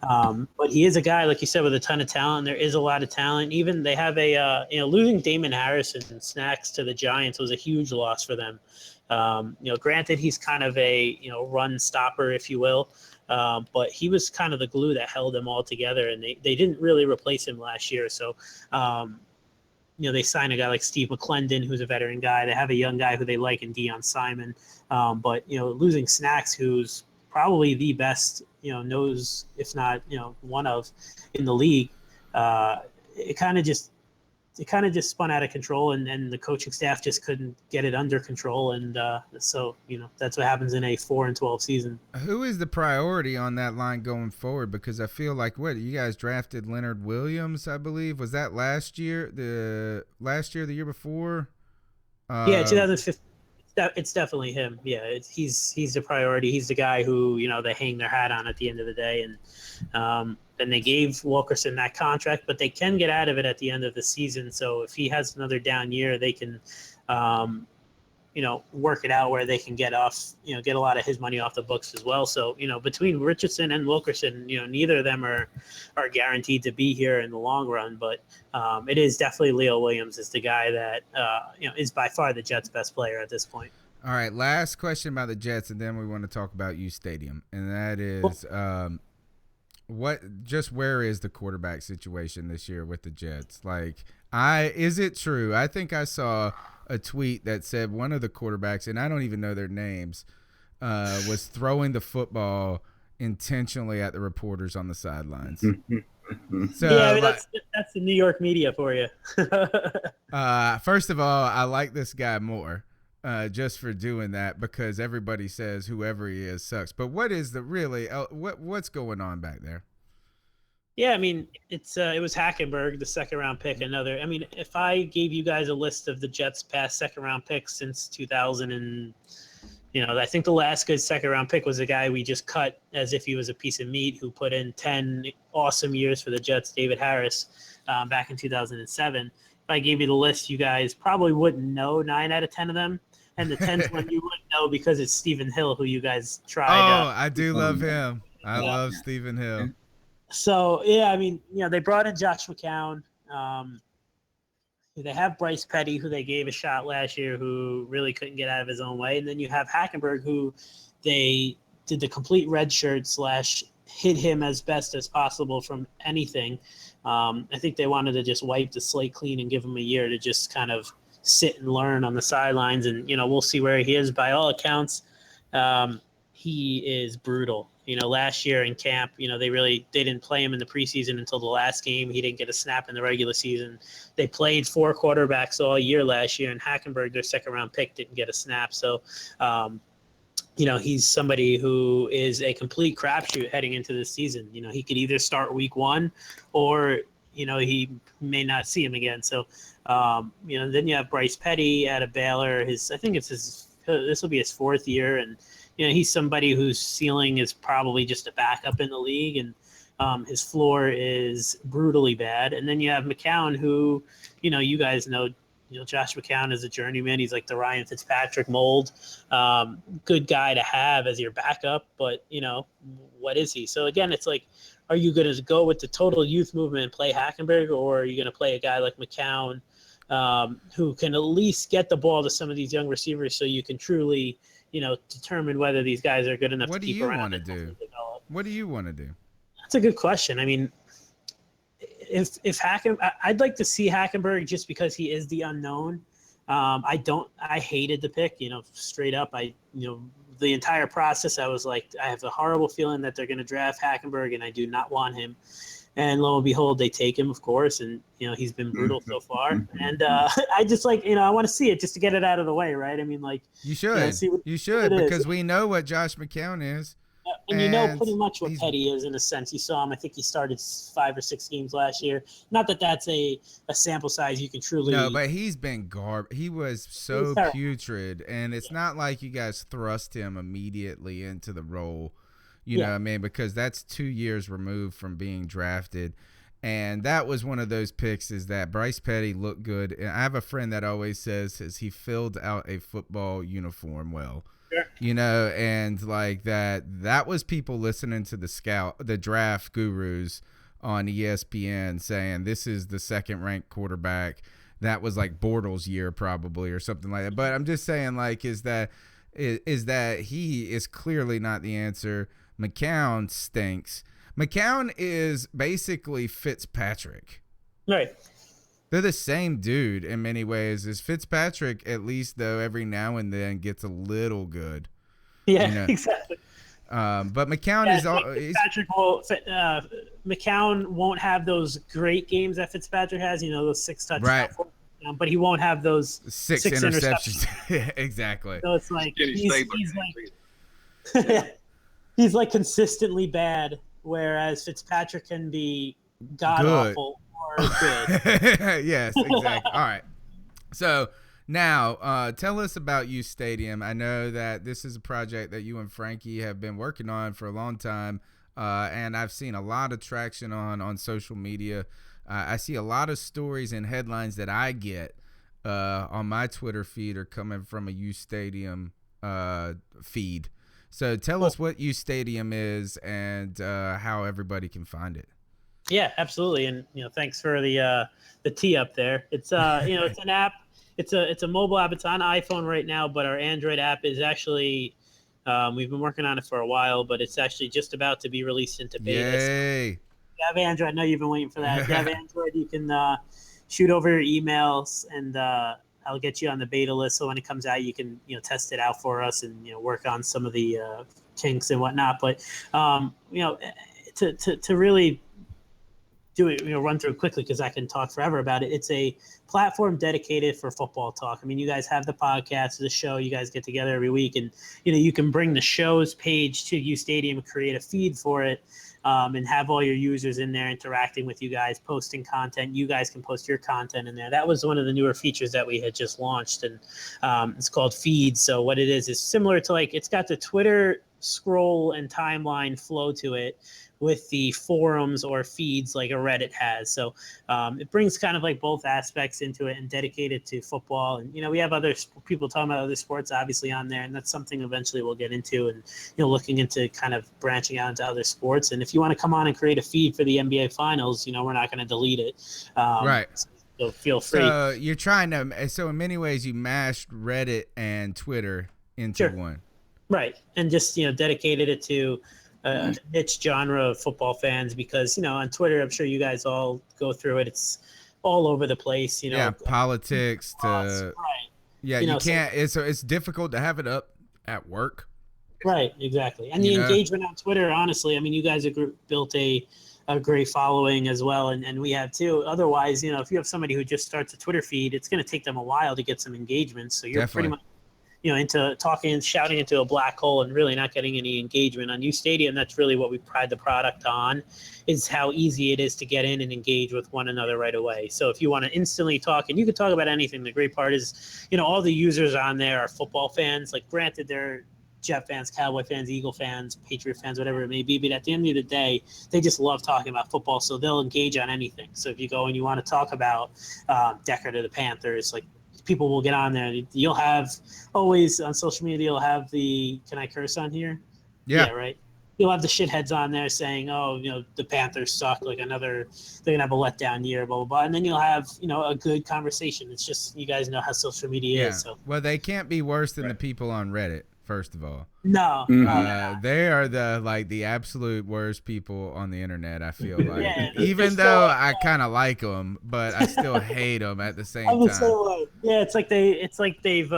But he is a guy, like you said, with a ton of talent. There is a lot of talent. Even they have losing Damon Harrison and Snacks to the Giants was a huge loss for them. Granted, he's kind of a, run stopper, if you will. But he was kind of the glue that held them all together, and they didn't really replace him last year. So, they sign a guy like Steve McClendon, who's a veteran guy. They have a young guy who they like in Deion Simon. But, losing Snacks, who's probably the best, nose, if not, one of in the league, it kind of just spun out of control, and the coaching staff just couldn't get it under control. And so, that's what happens in a 4-12 season. Who is the priority on that line going forward? Because I feel like you guys drafted Leonard Williams, I believe. Was that last year? The year before? Yeah, 2015. It's definitely him. Yeah, he's the priority. He's the guy who, they hang their hat on at the end of the day. And then they gave Wilkerson that contract, but they can get out of it at the end of the season. So if he has another down year, they can, work it out where they can get a lot of his money off the books as well. So, between Richardson and Wilkerson, neither of them are guaranteed to be here in the long run. But it is definitely Leo Williams is the guy that, is by far the Jets' best player at this point. All right, last question about the Jets, and then we want to talk about UStadium, and that is where is the quarterback situation this year with the Jets? Like, is it true? I think I saw a tweet that said one of the quarterbacks, and I don't even know their names, was throwing the football intentionally at the reporters on the sidelines. So, yeah, I mean, that's the New York media for you. First of all, I like this guy more just for doing that, because everybody says whoever he is sucks. But what is what's going on back there? Yeah, I mean, it was Hackenberg, the second-round pick. I mean, if I gave you guys a list of the Jets' past second-round picks since 2000, and I think the last good second-round pick was a guy we just cut as if he was a piece of meat, who put in 10 awesome years for the Jets, David Harris, back in 2007. If I gave you the list, you guys probably wouldn't know 9 out of 10 of them. And the 10th one you wouldn't know because it's Stephen Hill, who you guys tried. I do love him. I love Stephen Hill. So, yeah, I mean, they brought in Josh McCown. They have Bryce Petty, who they gave a shot last year, who really couldn't get out of his own way. And then you have Hackenberg, who they did the complete red shirt / hid him as best as possible from anything. I think they wanted to just wipe the slate clean and give him a year to just kind of sit and learn on the sidelines. And, we'll see where he is. By all accounts, he is brutal. Last year in camp, they didn't play him in the preseason until the last game. He didn't get a snap in the regular season. They played 4 quarterbacks all year last year, and Hackenberg, their second-round pick, didn't get a snap. So, he's somebody who is a complete crapshoot heading into this season. He could either start week 1 or, he may not see him again. So, then you have Bryce Petty out of Baylor. This will be his 4th year, and he's somebody whose ceiling is probably just a backup in the league, and his floor is brutally bad. And then you have McCown, who, you guys know, Josh McCown is a journeyman. He's like the Ryan Fitzpatrick mold. Good guy to have as your backup, but, what is he? So, again, it's like, are you going to go with the total youth movement and play Hackenberg, or are you going to play a guy like McCown, who can at least get the ball to some of these young receivers so you can truly – determine whether these guys are good enough to keep around. What do you want to do? That's a good question. I mean, if I'd like to see Hackenberg just because he is the unknown. I hated the pick, straight up. The entire process, I was like, I have a horrible feeling that they're going to draft Hackenberg, and I do not want him. And lo and behold, they take him, of course, and he's been brutal so far. And I just I want to see it just to get it out of the way, right? I mean, you should, because we know what Josh McCown is, and pretty much what Petty is in a sense. You saw him. I think he started 5 or 6 games last year. Not that that's a sample size you can truly. No, but he's been He was so putrid, and it's not like you guys thrust him immediately into the role. You know what I mean? Because that's 2 years removed from being drafted. And that was one of those picks, is that Bryce Petty looked good. And I have a friend that always says he filled out a football uniform well. Sure. And like that was people listening to the draft gurus on ESPN saying this is the second ranked quarterback. That was like Bortles' year probably, or something like that. But I'm just saying, like, is that he is clearly not the answer. McCown stinks. McCown is basically Fitzpatrick. Right. They're the same dude in many ways. As Fitzpatrick, at least, though, every now and then gets a little good. Yeah, exactly. But McCown is all. McCown won't have those great games that Fitzpatrick has. Those 6 touchdowns. Right. But he won't have those 6 interceptions. Exactly. So it's like he's like consistently bad, whereas Fitzpatrick can be god awful or good. Yes, exactly. All right. So now, tell us about UStadium. I know that this is a project that you and Frankie have been working on for a long time, and I've seen a lot of traction on social media. I see a lot of stories and headlines that I get on my Twitter feed are coming from a UStadium feed. So tell us what UStadium is and how everybody can find it. Yeah, absolutely. And thanks for the tee up there. It's it's an app. It's a mobile app. It's on iPhone right now, but our Android app is actually We've been working on it for a while, but it's actually just about to be released into beta. Yay. So if you have Android, I know you've been waiting for that. If you have Android, you can shoot over your emails, and I'll get you on the beta list. So when it comes out, you can test it out for us and work on some of the kinks and whatnot. But to really do it, run through quickly because I can talk forever about it. It's a platform dedicated for football talk. I mean, you guys have the podcast, the show. You guys get together every week, and you can bring the show's page to UStadium, create a feed for it, and have all your users in there interacting with you guys, posting content. You guys can post your content in there. That was one of the newer features that we had just launched, and it's called Feeds. So what it is similar to it's got the Twitter scroll and timeline flow to it, with the forums or feeds like a Reddit has. So it brings kind of both aspects into it and dedicated to football. And, we have other people talking about other sports obviously on there, and that's something eventually we'll get into, and, looking into kind of branching out into other sports. And if you want to come on and create a feed for the NBA finals, we're not going to delete it. Right. So feel free. So you're trying to, so in many ways you mashed Reddit and Twitter into one. Right. And just, dedicated it to a niche genre of football fans, because on Twitter, I'm sure you guys all go through it. It's all over the place. Politics to right. Yeah, you can't. It's difficult to have it up at work. Right, exactly. And the engagement on Twitter, honestly, I mean, you guys have built a great following as well, and we have too. Otherwise, if you have somebody who just starts a Twitter feed, it's going to take them a while to get some engagement. So you're pretty much into talking and shouting into a black hole and really not getting any engagement. On UStadium, that's really what we pride the product on, is how easy it is to get in and engage with one another right away. So if you want to instantly talk, and you can talk about anything, the great part is, all the users on there are football fans. Granted, they're Jet fans, Cowboy fans, Eagle fans, Patriot fans, whatever it may be. But at the end of the day, they just love talking about football, so they'll engage on anything. So if you go and you want to talk about Decker to the Panthers, people will get on there. You'll have always on social media, you'll have can I curse on here? Yeah, right. You'll have the shitheads on there saying, oh, the Panthers suck, they're going to have a letdown year, blah, blah, blah. And then you'll have, a good conversation. It's just, you guys know how social media is. So. Well, they can't be worse than the people on Reddit, first of all. No. They are the absolute worst people on the internet, I feel like. Even though I kind of like them, but I still hate them at the same time. Yeah, it's like they've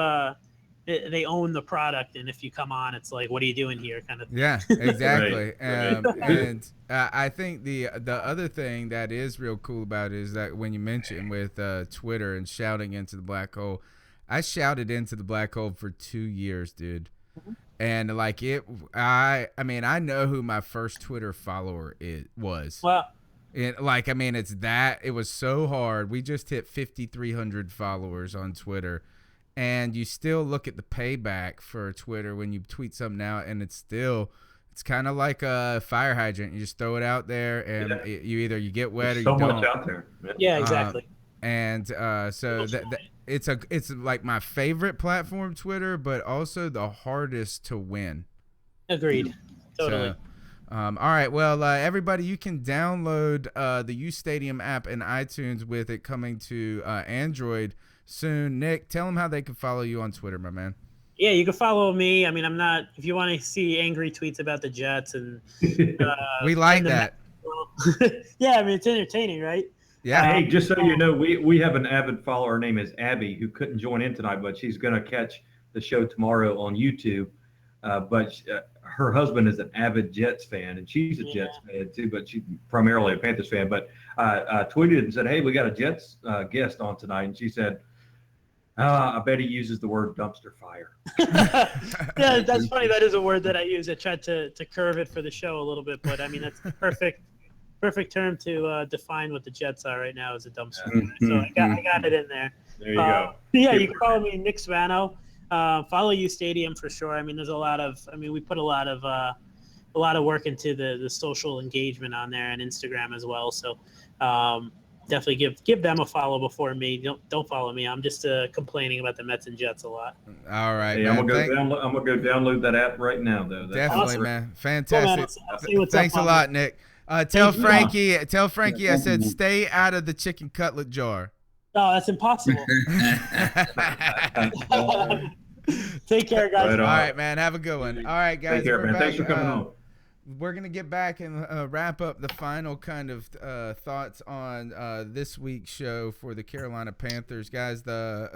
they own the product, and if you come on, it's like, what are you doing here, kind of thing. Yeah, exactly. And I think the other thing that is real cool about it is that when you mentioned with Twitter and shouting into the black hole, I shouted into the black hole for 2 years, dude. And I know who my first Twitter follower was. Wow. And it was so hard. We just hit 5,300 followers on Twitter, and you still look at the payback for Twitter when you tweet something out, and it's kind of like a fire hydrant. You just throw it out there, and you either you get wet or you don't. So much out there. Yeah, exactly. It's like my favorite platform, Twitter, but also the hardest to win. Agreed. Totally. So, all right. Well, everybody, you can download the UStadium app in iTunes with it coming to Android soon. Nick, tell them how they can follow you on Twitter, my man. Yeah, you can follow me. I mean, if you want to see angry tweets about the Jets and we like that. Yeah, I mean, it's entertaining, right? Yeah. Hey, just so you know, we have an avid follower. Her name is Abby, who couldn't join in tonight, but she's going to catch the show tomorrow on YouTube. But her husband is an avid Jets fan, and she's a Jets fan too, but she's primarily a Panthers fan. But tweeted and said, hey, we got a Jets guest on tonight. And she said, I bet he uses the word dumpster fire. Yeah, that's funny. That is a word that I use. I tried to curve it for the show a little bit, but I mean, that's the perfect term to define what the Jets are right now, as a dumpster fire. So I got it in there. There you go. Yeah, you can follow me, Nick Spano. Follow UStadium for sure. I mean, we put a lot of work into the social engagement on there and Instagram as well. So definitely give them a follow before me. Don't follow me. I'm just complaining about the Mets and Jets a lot. All right, hey, man. I'm gonna go download that app right now, though. That's definitely, awesome. man. Fantastic. Cool, man. Thanks a lot, Nick. Tell Frankie I said stay out of the chicken cutlet jar. Oh, that's impossible. Take care, guys. Right on. All right, man. Have a good one. All right, guys. Take care, we're man. back. Thanks for coming on. We're going to get back and wrap up the final kind of thoughts on this week's show for the Carolina Panthers. Guys,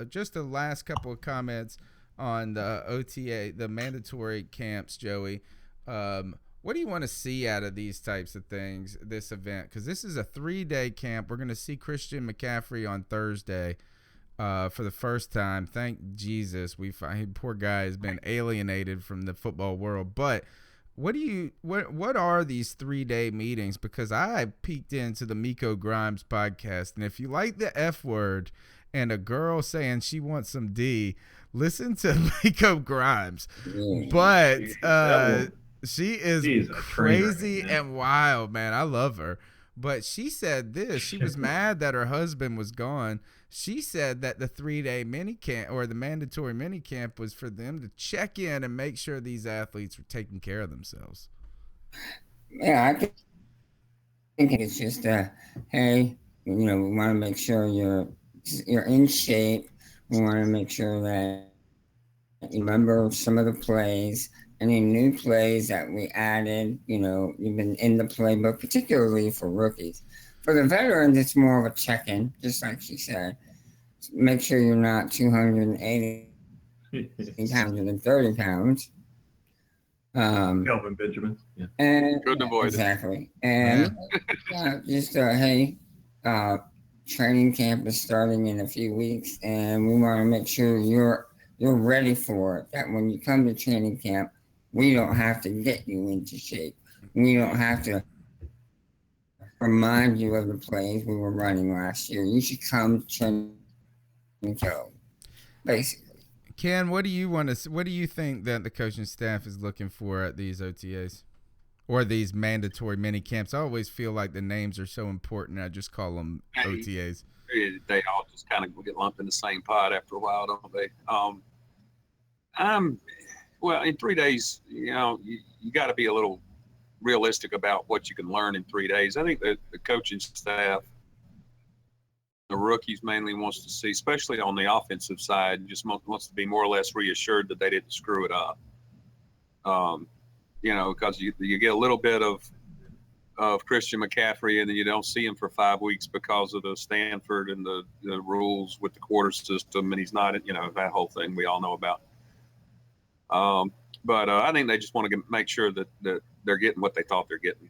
just the last couple of comments on the OTA, the mandatory camps, Joey. What do you want to see out of these types of things, this event? Because this is a 3-day camp. We're going to see Christian McCaffrey on Thursday for the first time. Thank Jesus. Poor guy has been alienated from the football world. But what are these 3-day meetings? Because I peeked into the Miko Grimes podcast, and if you like the F word and a girl saying she wants some D, listen to Miko Grimes. But she is crazy and wild, man. I love her. But she said this. She was mad that her husband was gone. She said that the 3-day mini camp or the mandatory mini camp was for them to check in and make sure these athletes were taking care of themselves. Yeah, I think it's just hey, we want to make sure you're in shape. We want to make sure that you remember some of the plays. Any new plays that we added, you've been in the playbook, particularly for rookies. For the veterans, it's more of a check-in, just like she said. Make sure you're not 280 pounds and 30 pounds. Kelvin Benjamin. Yeah. And Couldn't avoid exactly. And hey, training camp is starting in a few weeks, and we want to make sure you're ready for it. That when you come to training camp, we don't have to get you into shape. We don't have to remind you of the plays we were running last year. You should come to training camp, basically. Ken, what do you think that the coaching staff is looking for at these OTAs or these mandatory mini camps? I always feel like the names are so important. I just call them OTAs. They all just kind of get lumped in the same pot after a while, don't they? Well, in 3 days, you got to be a little realistic about what you can learn in 3 days. I think that the coaching staff, the rookies mainly wants to see, especially on the offensive side, just wants to be more or less reassured that they didn't screw it up. Because you get a little bit of Christian McCaffrey, and then you don't see him for 5 weeks because of the Stanford and the rules with the quarter system, and he's not, that whole thing we all know about. But I think they just want to make sure that they're getting what they thought they're getting,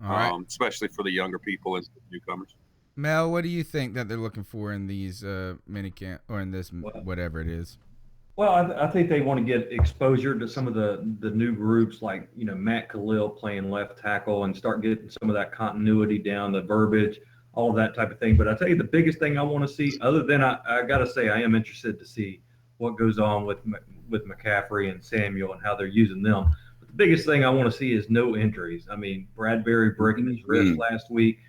all right. Especially for the younger people and newcomers. Mel, what do you think that they're looking for in these mini camp or in this whatever it is? Well, I think they want to get exposure to some of the new groups like, Matt Khalil playing left tackle and start getting some of that continuity down, the verbiage, all of that type of thing. But I tell you, the biggest thing I want to see, other than I got to say, I am interested to see what goes on with McCaffrey and Samuel and how they're using them. But the biggest thing I want to see is no injuries. I mean, Bradbury breaking his wrist last week,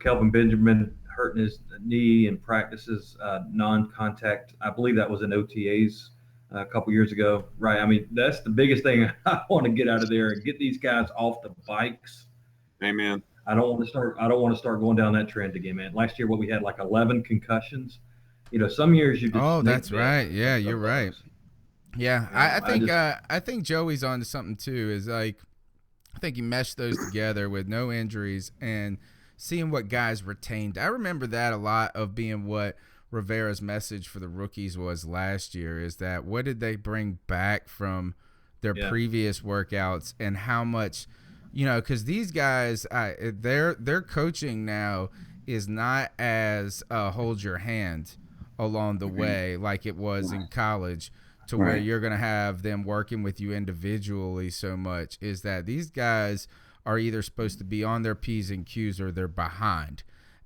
Kelvin Benjamin hurting his knee in practices, non-contact. I believe that was in OTAs a couple years ago, right? I mean, that's the biggest thing I want to get out of there and get these guys off the bikes. Amen. I don't want to start going down that trend again, man. Last year, we had like 11 concussions. Some years you just. Oh, that's right. Yeah, you're right. Yeah, I think Joey's on to something too. Is like, I think you mesh those together with no injuries and seeing what guys retained. I remember that a lot of being what Rivera's message for the rookies was last year. Is that what did they bring back from their previous workouts and how much, because these guys, their coaching now is not as hold your hand along the way like it was in college, to where you're going to have them working with you individually so much. Is that these guys are either supposed to be on their P's and Q's or they're behind.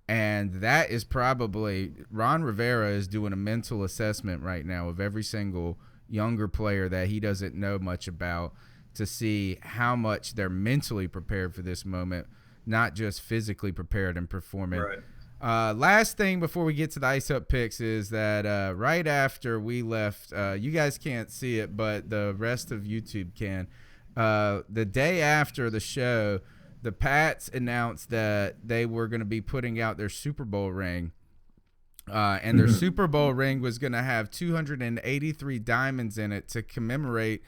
And that is probably, Ron Rivera is doing a mental assessment right now of every single younger player that he doesn't know much about, to see how much they're mentally prepared for this moment, not just physically prepared and performing. Right. Last thing before we get to the ice up picks is that right after we left, you guys can't see it, but the rest of YouTube can. The day after the show, the Pats announced that they were going to be putting out their Super Bowl ring And their Super Bowl ring was going to have 283 diamonds in it to commemorate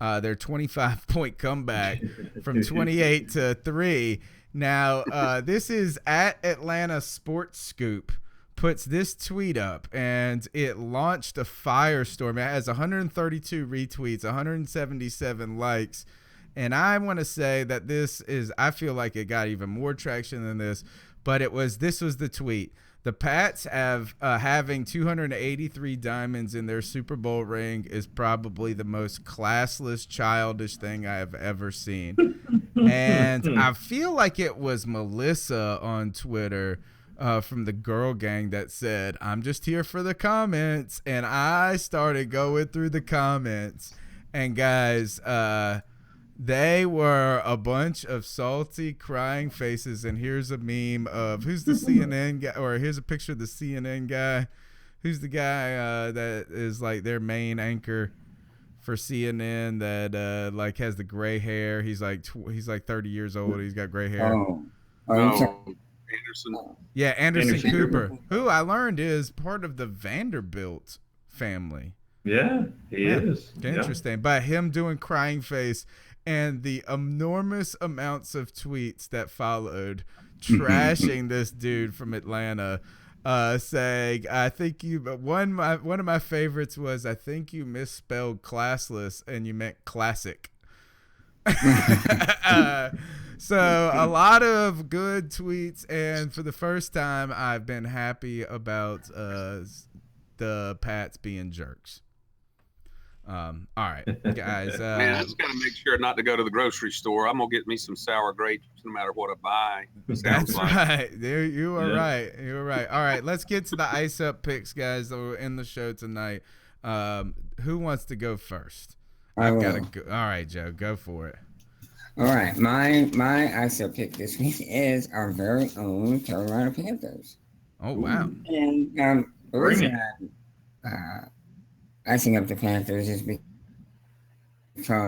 their 25-point comeback from 28 to 3. Now, this is at Atlanta Sports Scoop puts this tweet up, and it launched a firestorm. It has 132 retweets, 177 likes. And I want to say that I feel like it got even more traction than this, but this was the tweet. The Pats having 283 diamonds in their Super Bowl ring is probably the most classless, childish thing I have ever seen. And I feel like it was Melissa on Twitter from the girl gang that said, "I'm just here for the comments." And I started going through the comments, and guys, they were a bunch of salty, crying faces. And here's a meme of who's the CNN guy, or here's a picture of the CNN guy. Who's the guy that is like their main anchor for CNN that like has the gray hair? He's like 30 years old. He's got gray hair. Anderson. Yeah, Anderson Cooper, who I learned is part of the Vanderbilt family. Yeah, he is. Interesting. Yeah. But him doing crying face and the enormous amounts of tweets that followed trashing this dude from Atlanta, saying, "I think you." One of my favorites was, "I think you misspelled classless and you meant classic." So a lot of good tweets, and for the first time, I've been happy about the Pats being jerks. All right, guys. Man, I just got to make sure not to go to the grocery store. I'm gonna get me some sour grapes no matter what I buy. That's right. There, you are right. You're right. All right, let's get to the ice up picks, guys. That were in the show tonight. Who wants to go first? I've got to go. All right, Joe, go for it. All right, my ice up pick this week is our very own Carolina Panthers. Oh wow! And the reason icing up the Panthers is because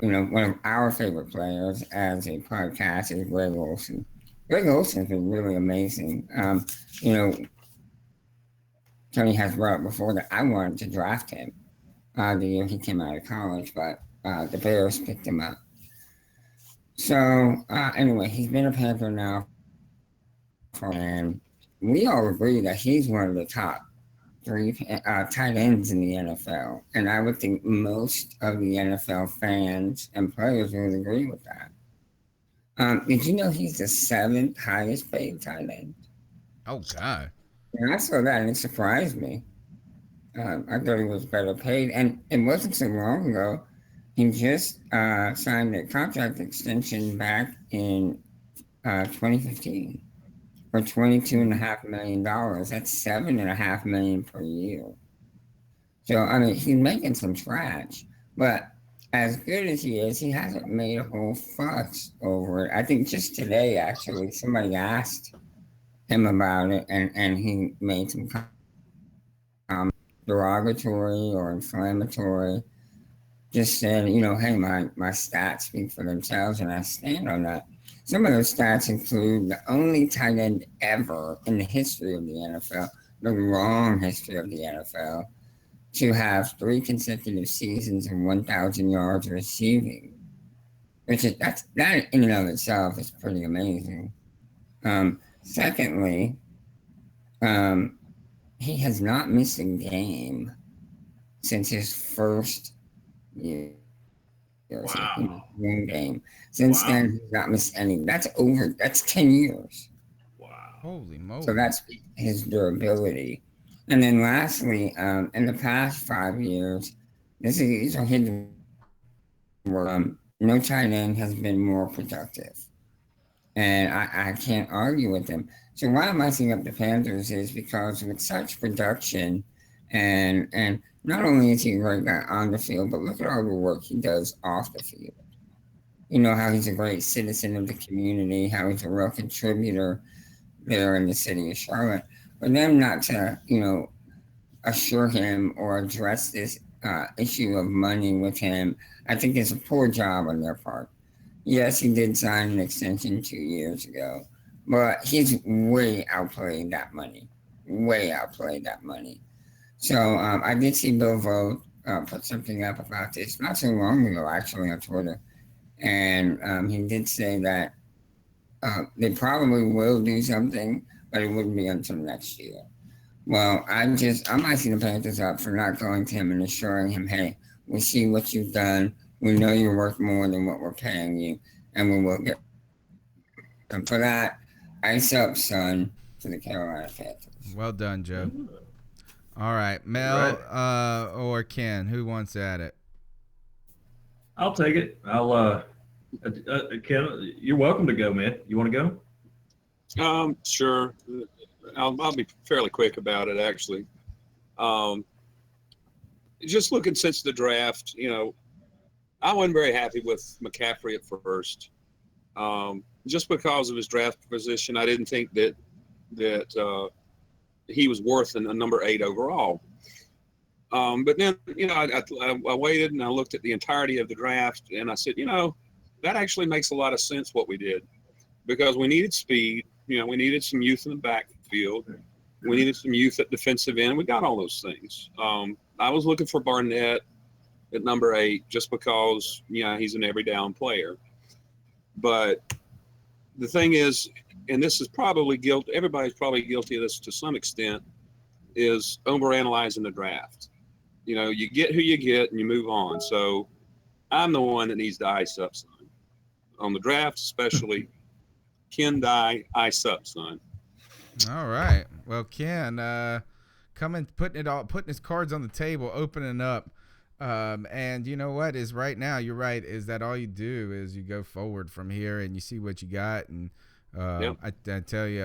one of our favorite players as a podcast is Greg Olsen. Greg Olsen's been really amazing. Tony has brought up before that I wanted to draft him the year he came out of college, but the Bears picked him up. So anyway, he's been a Panther now, and we all agree that he's one of the top 3 tight ends in the NFL. And I would think most of the NFL fans and players would agree with that. Did you know he's the 7th highest paid tight end? Oh, God. And I saw that, and it surprised me. I thought he was better paid. And it wasn't so long ago. He just signed a contract extension back in 2015 for $22.5 million. That's $7.5 million per year. So, I mean, he's making some scratch. But as good as he is, he hasn't made a whole fuss over it. I think just today, actually, somebody asked him about it, and he made some derogatory or inflammatory. Just said, hey, my stats speak for themselves, and I stand on that. Some of those stats include the only tight end ever in the history of the NFL, the long history of the NFL, to have 3 consecutive seasons of 1,000 yards receiving, which is that in and of itself is pretty amazing. Secondly, he has not missed a game since his first year. Wow. One game. Since then, he's not missed any. That's 10 years. Wow. Holy moly. So that's his durability. And then lastly, in the past 5 years, these are his work. No tight end has been more productive. And I can't argue with him. So why I'm icing up the Panthers is because with such production and not only is he a great guy on the field, but look at all the work he does off the field. How he's a great citizen of the community, how he's a real contributor there in the city of Charlotte. For them not to, assure him or address this issue of money with him, I think it's a poor job on their part. Yes, he did sign an extension 2 years ago, but he's way outplayed that money. way outplayed that money. So I did see Bill Vogt put something up about this not so long ago, actually, on Twitter. And he did say that they probably will do something, but it wouldn't be until next year. Well, I'm icing the Panthers up for not going to him and assuring him, hey, we see what you've done. We know you're worth more than what we're paying you, and we will get. And for that, ice up, son, to the Carolina Panthers. Well done, Joe. All right, Mel or Ken, who wants at it? I'll take it. Ken, you're welcome to go, man. You want to go? Sure. I'll be fairly quick about it, actually. Just looking since the draft, I wasn't very happy with McCaffrey at first. Just because of his draft position, I didn't think that he was worth a number 8 overall. But then, I waited and I looked at the entirety of the draft and I said, that actually makes a lot of sense what we did, because we needed speed. We needed some youth in the backfield. We needed some youth at defensive end. We got all those things. I was looking for Barnett at number 8 just because, he's an every down player. But the thing is, and this is probably everybody's probably guilty of this to some extent, is overanalyzing the draft. You get who you get and you move on. So I'm the one that needs to ice up, son. On the draft especially, Ken die, ice up, son. All right. Well, Ken, putting his cards on the table, opening up. And you know what is right now, you're right, is that all you do is you go forward from here and you see what you got. And I tell you,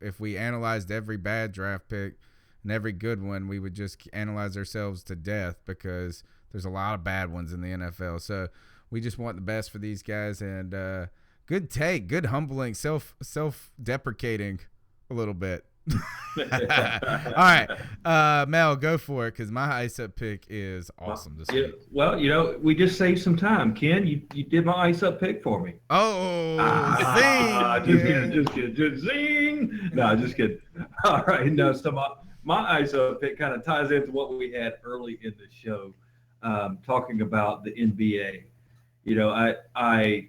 if we analyzed every bad draft pick and every good one, we would just analyze ourselves to death, because there's a lot of bad ones in the NFL. So we just want the best for these guys. And good take, good humbling, self-deprecating a little bit. All right, Mel, go for it, because my ice up pick is awesome this week. Well, we just saved some time. Ken, you did my ice up pick for me. Oh, zing! Just kidding. Zing! No, just kidding. All right, no. So my ice up pick kind of ties into what we had early in the show, talking about the NBA. I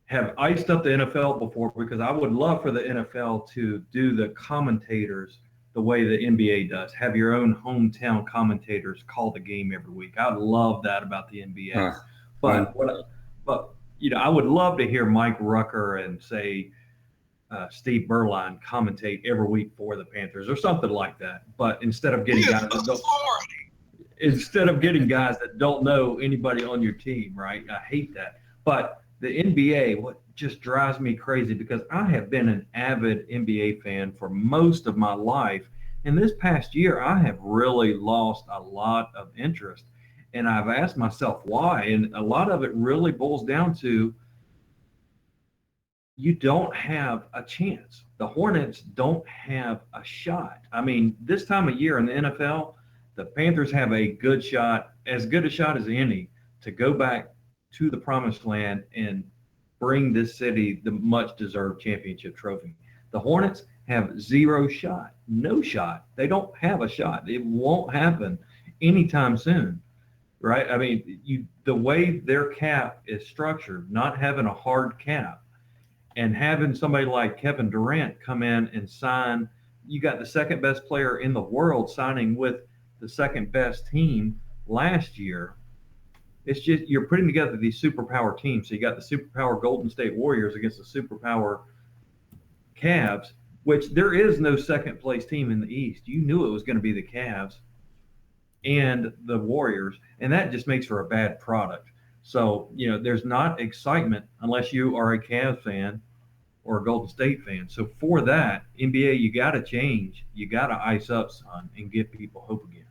have iced up the NFL before, because I would love for the NFL to do the commentators the way the NBA does. Have your own hometown commentators call the game every week. I would love that about the NBA. But I would love to hear Mike Rucker and say Steve Berline commentate every week for the Panthers or something like that. But instead of getting guys that don't know anybody on your team, right? I hate that. But the NBA, what just drives me crazy, because I have been an avid NBA fan for most of my life. And this past year, I have really lost a lot of interest. And I've asked myself why. And a lot of it really boils down to you don't have a chance. The Hornets don't have a shot. I mean, this time of year in the NFL, the Panthers have a good shot, as good a shot as any, to go back to the promised land and bring this city the much-deserved championship trophy. The Hornets have zero shot, no shot. They don't have a shot. It won't happen anytime soon, right? I mean, the way their cap is structured, not having a hard cap, and having somebody like Kevin Durant come in and sign, you got the second best player in the world signing with the second best team last year. It's just you're putting together these superpower teams. So you got the superpower Golden State Warriors against the superpower Cavs, which there is no second place team in the East. You knew it was going to be the Cavs and the Warriors, and that just makes for a bad product. So, there's not excitement unless you are a Cavs fan or a Golden State fan. So for that, NBA, you got to change. You got to ice up, son, and give people hope again.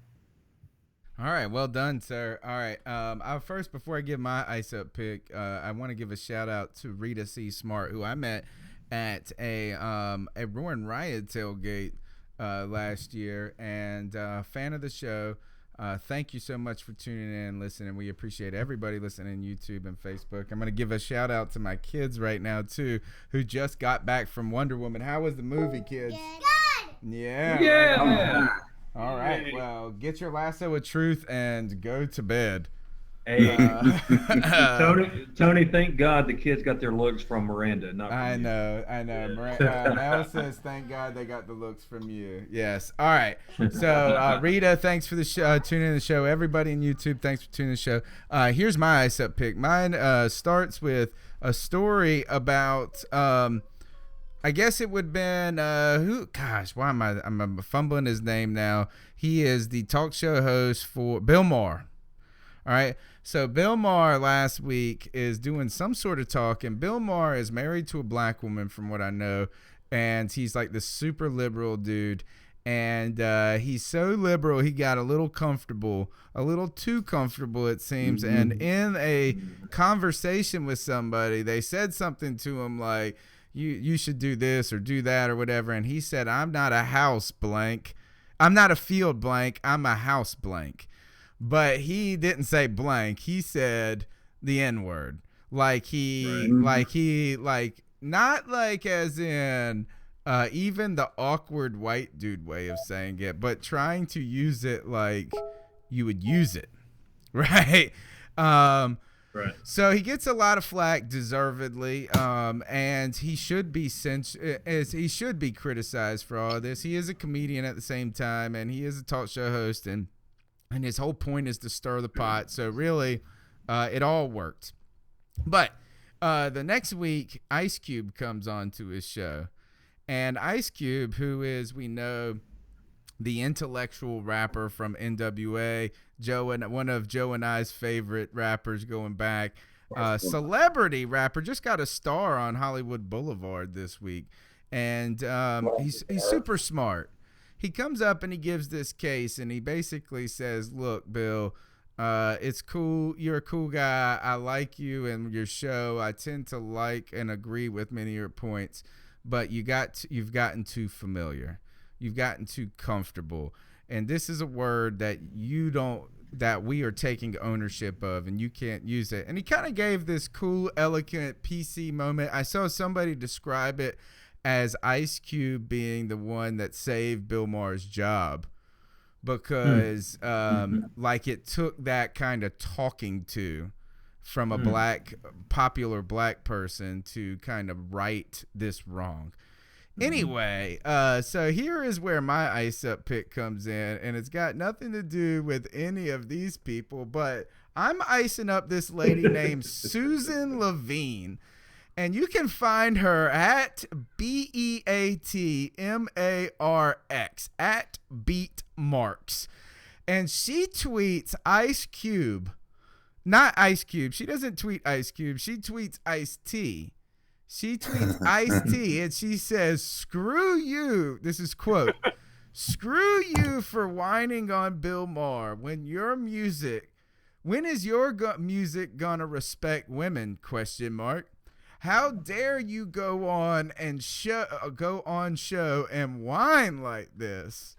All right, well done, sir. All right, first, before I give my ice up pick, I want to give a shout out to Rita C. Smart, who I met at a Roaring Riot tailgate last year, and fan of the show. Thank you so much for tuning in and listening. We appreciate everybody listening on YouTube and Facebook. I'm going to give a shout out to my kids right now, too, who just got back from Wonder Woman. How was the movie, kids? Good. Yeah. Yeah. All right. Well, get your lasso of truth and go to bed. Hey, Tony, thank God the kids got their looks from Miranda, not from I you. know. Mel says, "Thank God they got the looks from you." Yes. All right. So, Rita, thanks for the show. Tuning in the show. Everybody in YouTube, thanks for tuning in the show. Here's my ice up pick. Mine starts with a story about. I guess it would have been who? Gosh, why am I'm fumbling his name now? He is the talk show host for Bill Maher. All right. So Bill Maher last week is doing some sort of talk, and Bill Maher is married to a black woman from what I know, and he's like this super liberal dude, and he's so liberal he got a little comfortable, a little too comfortable it seems, and in a conversation with somebody, they said something to him like, you should do this or do that or whatever, and he said, I'm not a house blank. I'm not a field blank. I'm a house blank. But he didn't say blank. He said the N-word. Not like as in even the awkward white dude way of saying it, but trying to use it like you would use it. Right? Right. So he gets a lot of flack, deservedly, and he should be criticized for all this. He is a comedian at the same time, and he is a talk show host, and his whole point is to stir the pot. So really, it all worked. But the next week, Ice Cube comes on to his show. And Ice Cube, who is, we know, the intellectual rapper from NWA, one of Joe and I's favorite rappers going back, celebrity rapper, just got a star on Hollywood Boulevard this week. And he's super smart. He comes up and he gives this case, and he basically says, look, Bill, it's cool. You're a cool guy. I like you and your show. I tend to like and agree with many of your points, but you've gotten too familiar. You've gotten too comfortable. And this is a word that we are taking ownership of, and you can't use it. And he kind of gave this cool, elegant PC moment. I saw somebody describe it as Ice Cube being the one that saved Bill Maher's job, because like it took that kind of talking to from a popular black person to kind of right this wrong. Anyway, so here is where my ice up pick comes in, and it's got nothing to do with any of these people, but I'm icing up this lady named Susan Levine. And you can find her at BEATMARX, at Beatmarks. And she tweets Ice Cube. Not Ice Cube. She doesn't tweet Ice Cube. She tweets Ice-T. She tweets Ice-T, and she says, screw you. This is quote. Screw you for whining on Bill Maher. When is your music gonna respect women? ? How dare you go on show and whine like this?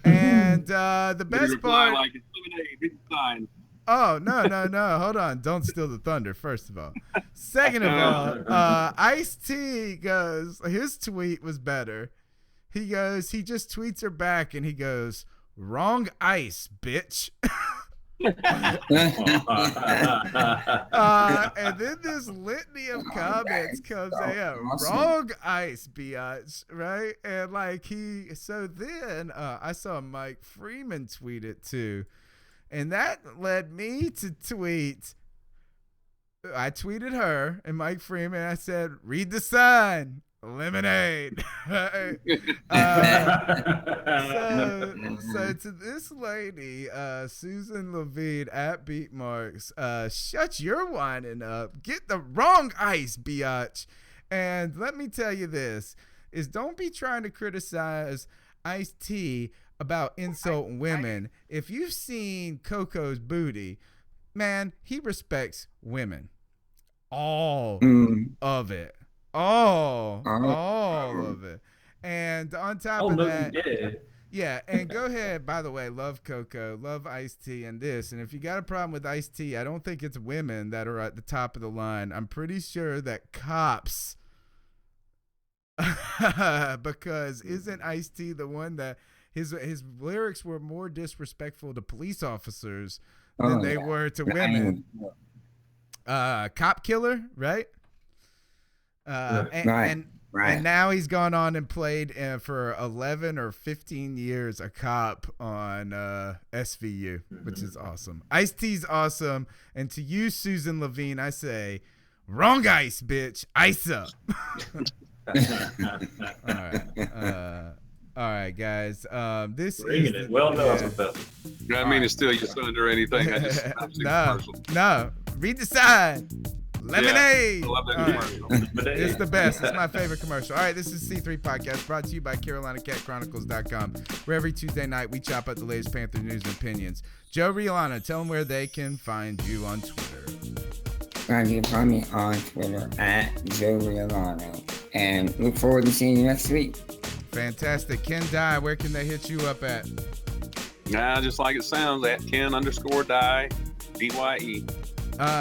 And the best part, like it's lemonade, it's fine. Oh, no. Hold on. Don't steal the thunder, first of all. Second of all, Ice-T goes, his tweet was better. He just tweets her back, and he goes, wrong ice, bitch. And then this litany of comments comes out. Wrong ice, biatch, right? And then I saw Mike Freeman tweet it too. And that led me to tweet. I tweeted her and Mike Freeman. I said, read the sign. Lemonade. So to this lady, Susan Levine at Beatmarks, shut your whining up. Get the wrong ice, biatch. And let me tell you this, is don't be trying to criticize Ice-T about insulting women. If you've seen Coco's booty, man, he respects women. All of it. All of it. And on top of that, yeah, and go ahead, by the way, love Coco, love Ice-T and this. And if you got a problem with Ice-T, I don't think it's women that are at the top of the line. I'm pretty sure that cops Because isn't Ice-T the one that his lyrics were more disrespectful to police officers than they were to women? Cop killer, right? And now he's gone on and played for 11 or 15 years a cop on SVU, which is awesome. Ice-T's awesome. And to you, Susan Levine, I say, wrong ice, bitch. Ice up. All right, guys. This Bringing is it. Well done, Professor. I mean, it's still your son or anything. I just no. Read the sign. Lemonade. Yeah, I love that commercial. It's the best. It's my favorite commercial. All right, this is C3 Podcast brought to you by CarolinaCatChronicles.com, where every Tuesday night we chop up the latest Panther news and opinions. Joe Riolano, tell them where they can find you on Twitter. You can find me on Twitter at Joe Riolano. And look forward to seeing you next week. Fantastic. Ken Dye, where can they hit you up at? Just like it sounds, at Ken_Dye, DYE.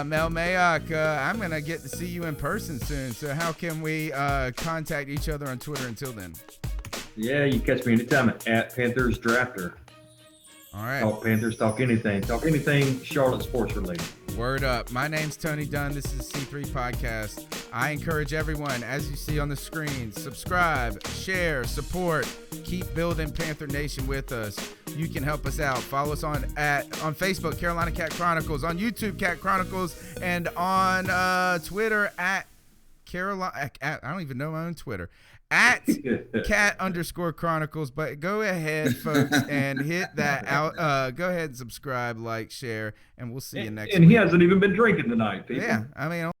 Mel Mayock, I'm going to get to see you in person soon. So how can we contact each other on Twitter until then? Yeah, you catch me anytime at Panthers Drafter. All right. Talk Panthers, talk anything Charlotte sports related. Word up. My name's Tony Dunn. This is C3 Podcast. I encourage everyone, as you see on the screen, subscribe, share, support, keep building Panther Nation with us. You can help us out. Follow us on Facebook, Carolina Cat Chronicles, on YouTube, Cat Chronicles, and on Twitter at Carolina. I don't even know my own Twitter. At cat_chronicles. But go ahead, folks, and hit that out. Go ahead and subscribe, like, share, and we'll see you next week. And he hasn't even been drinking tonight, people. Yeah, I mean.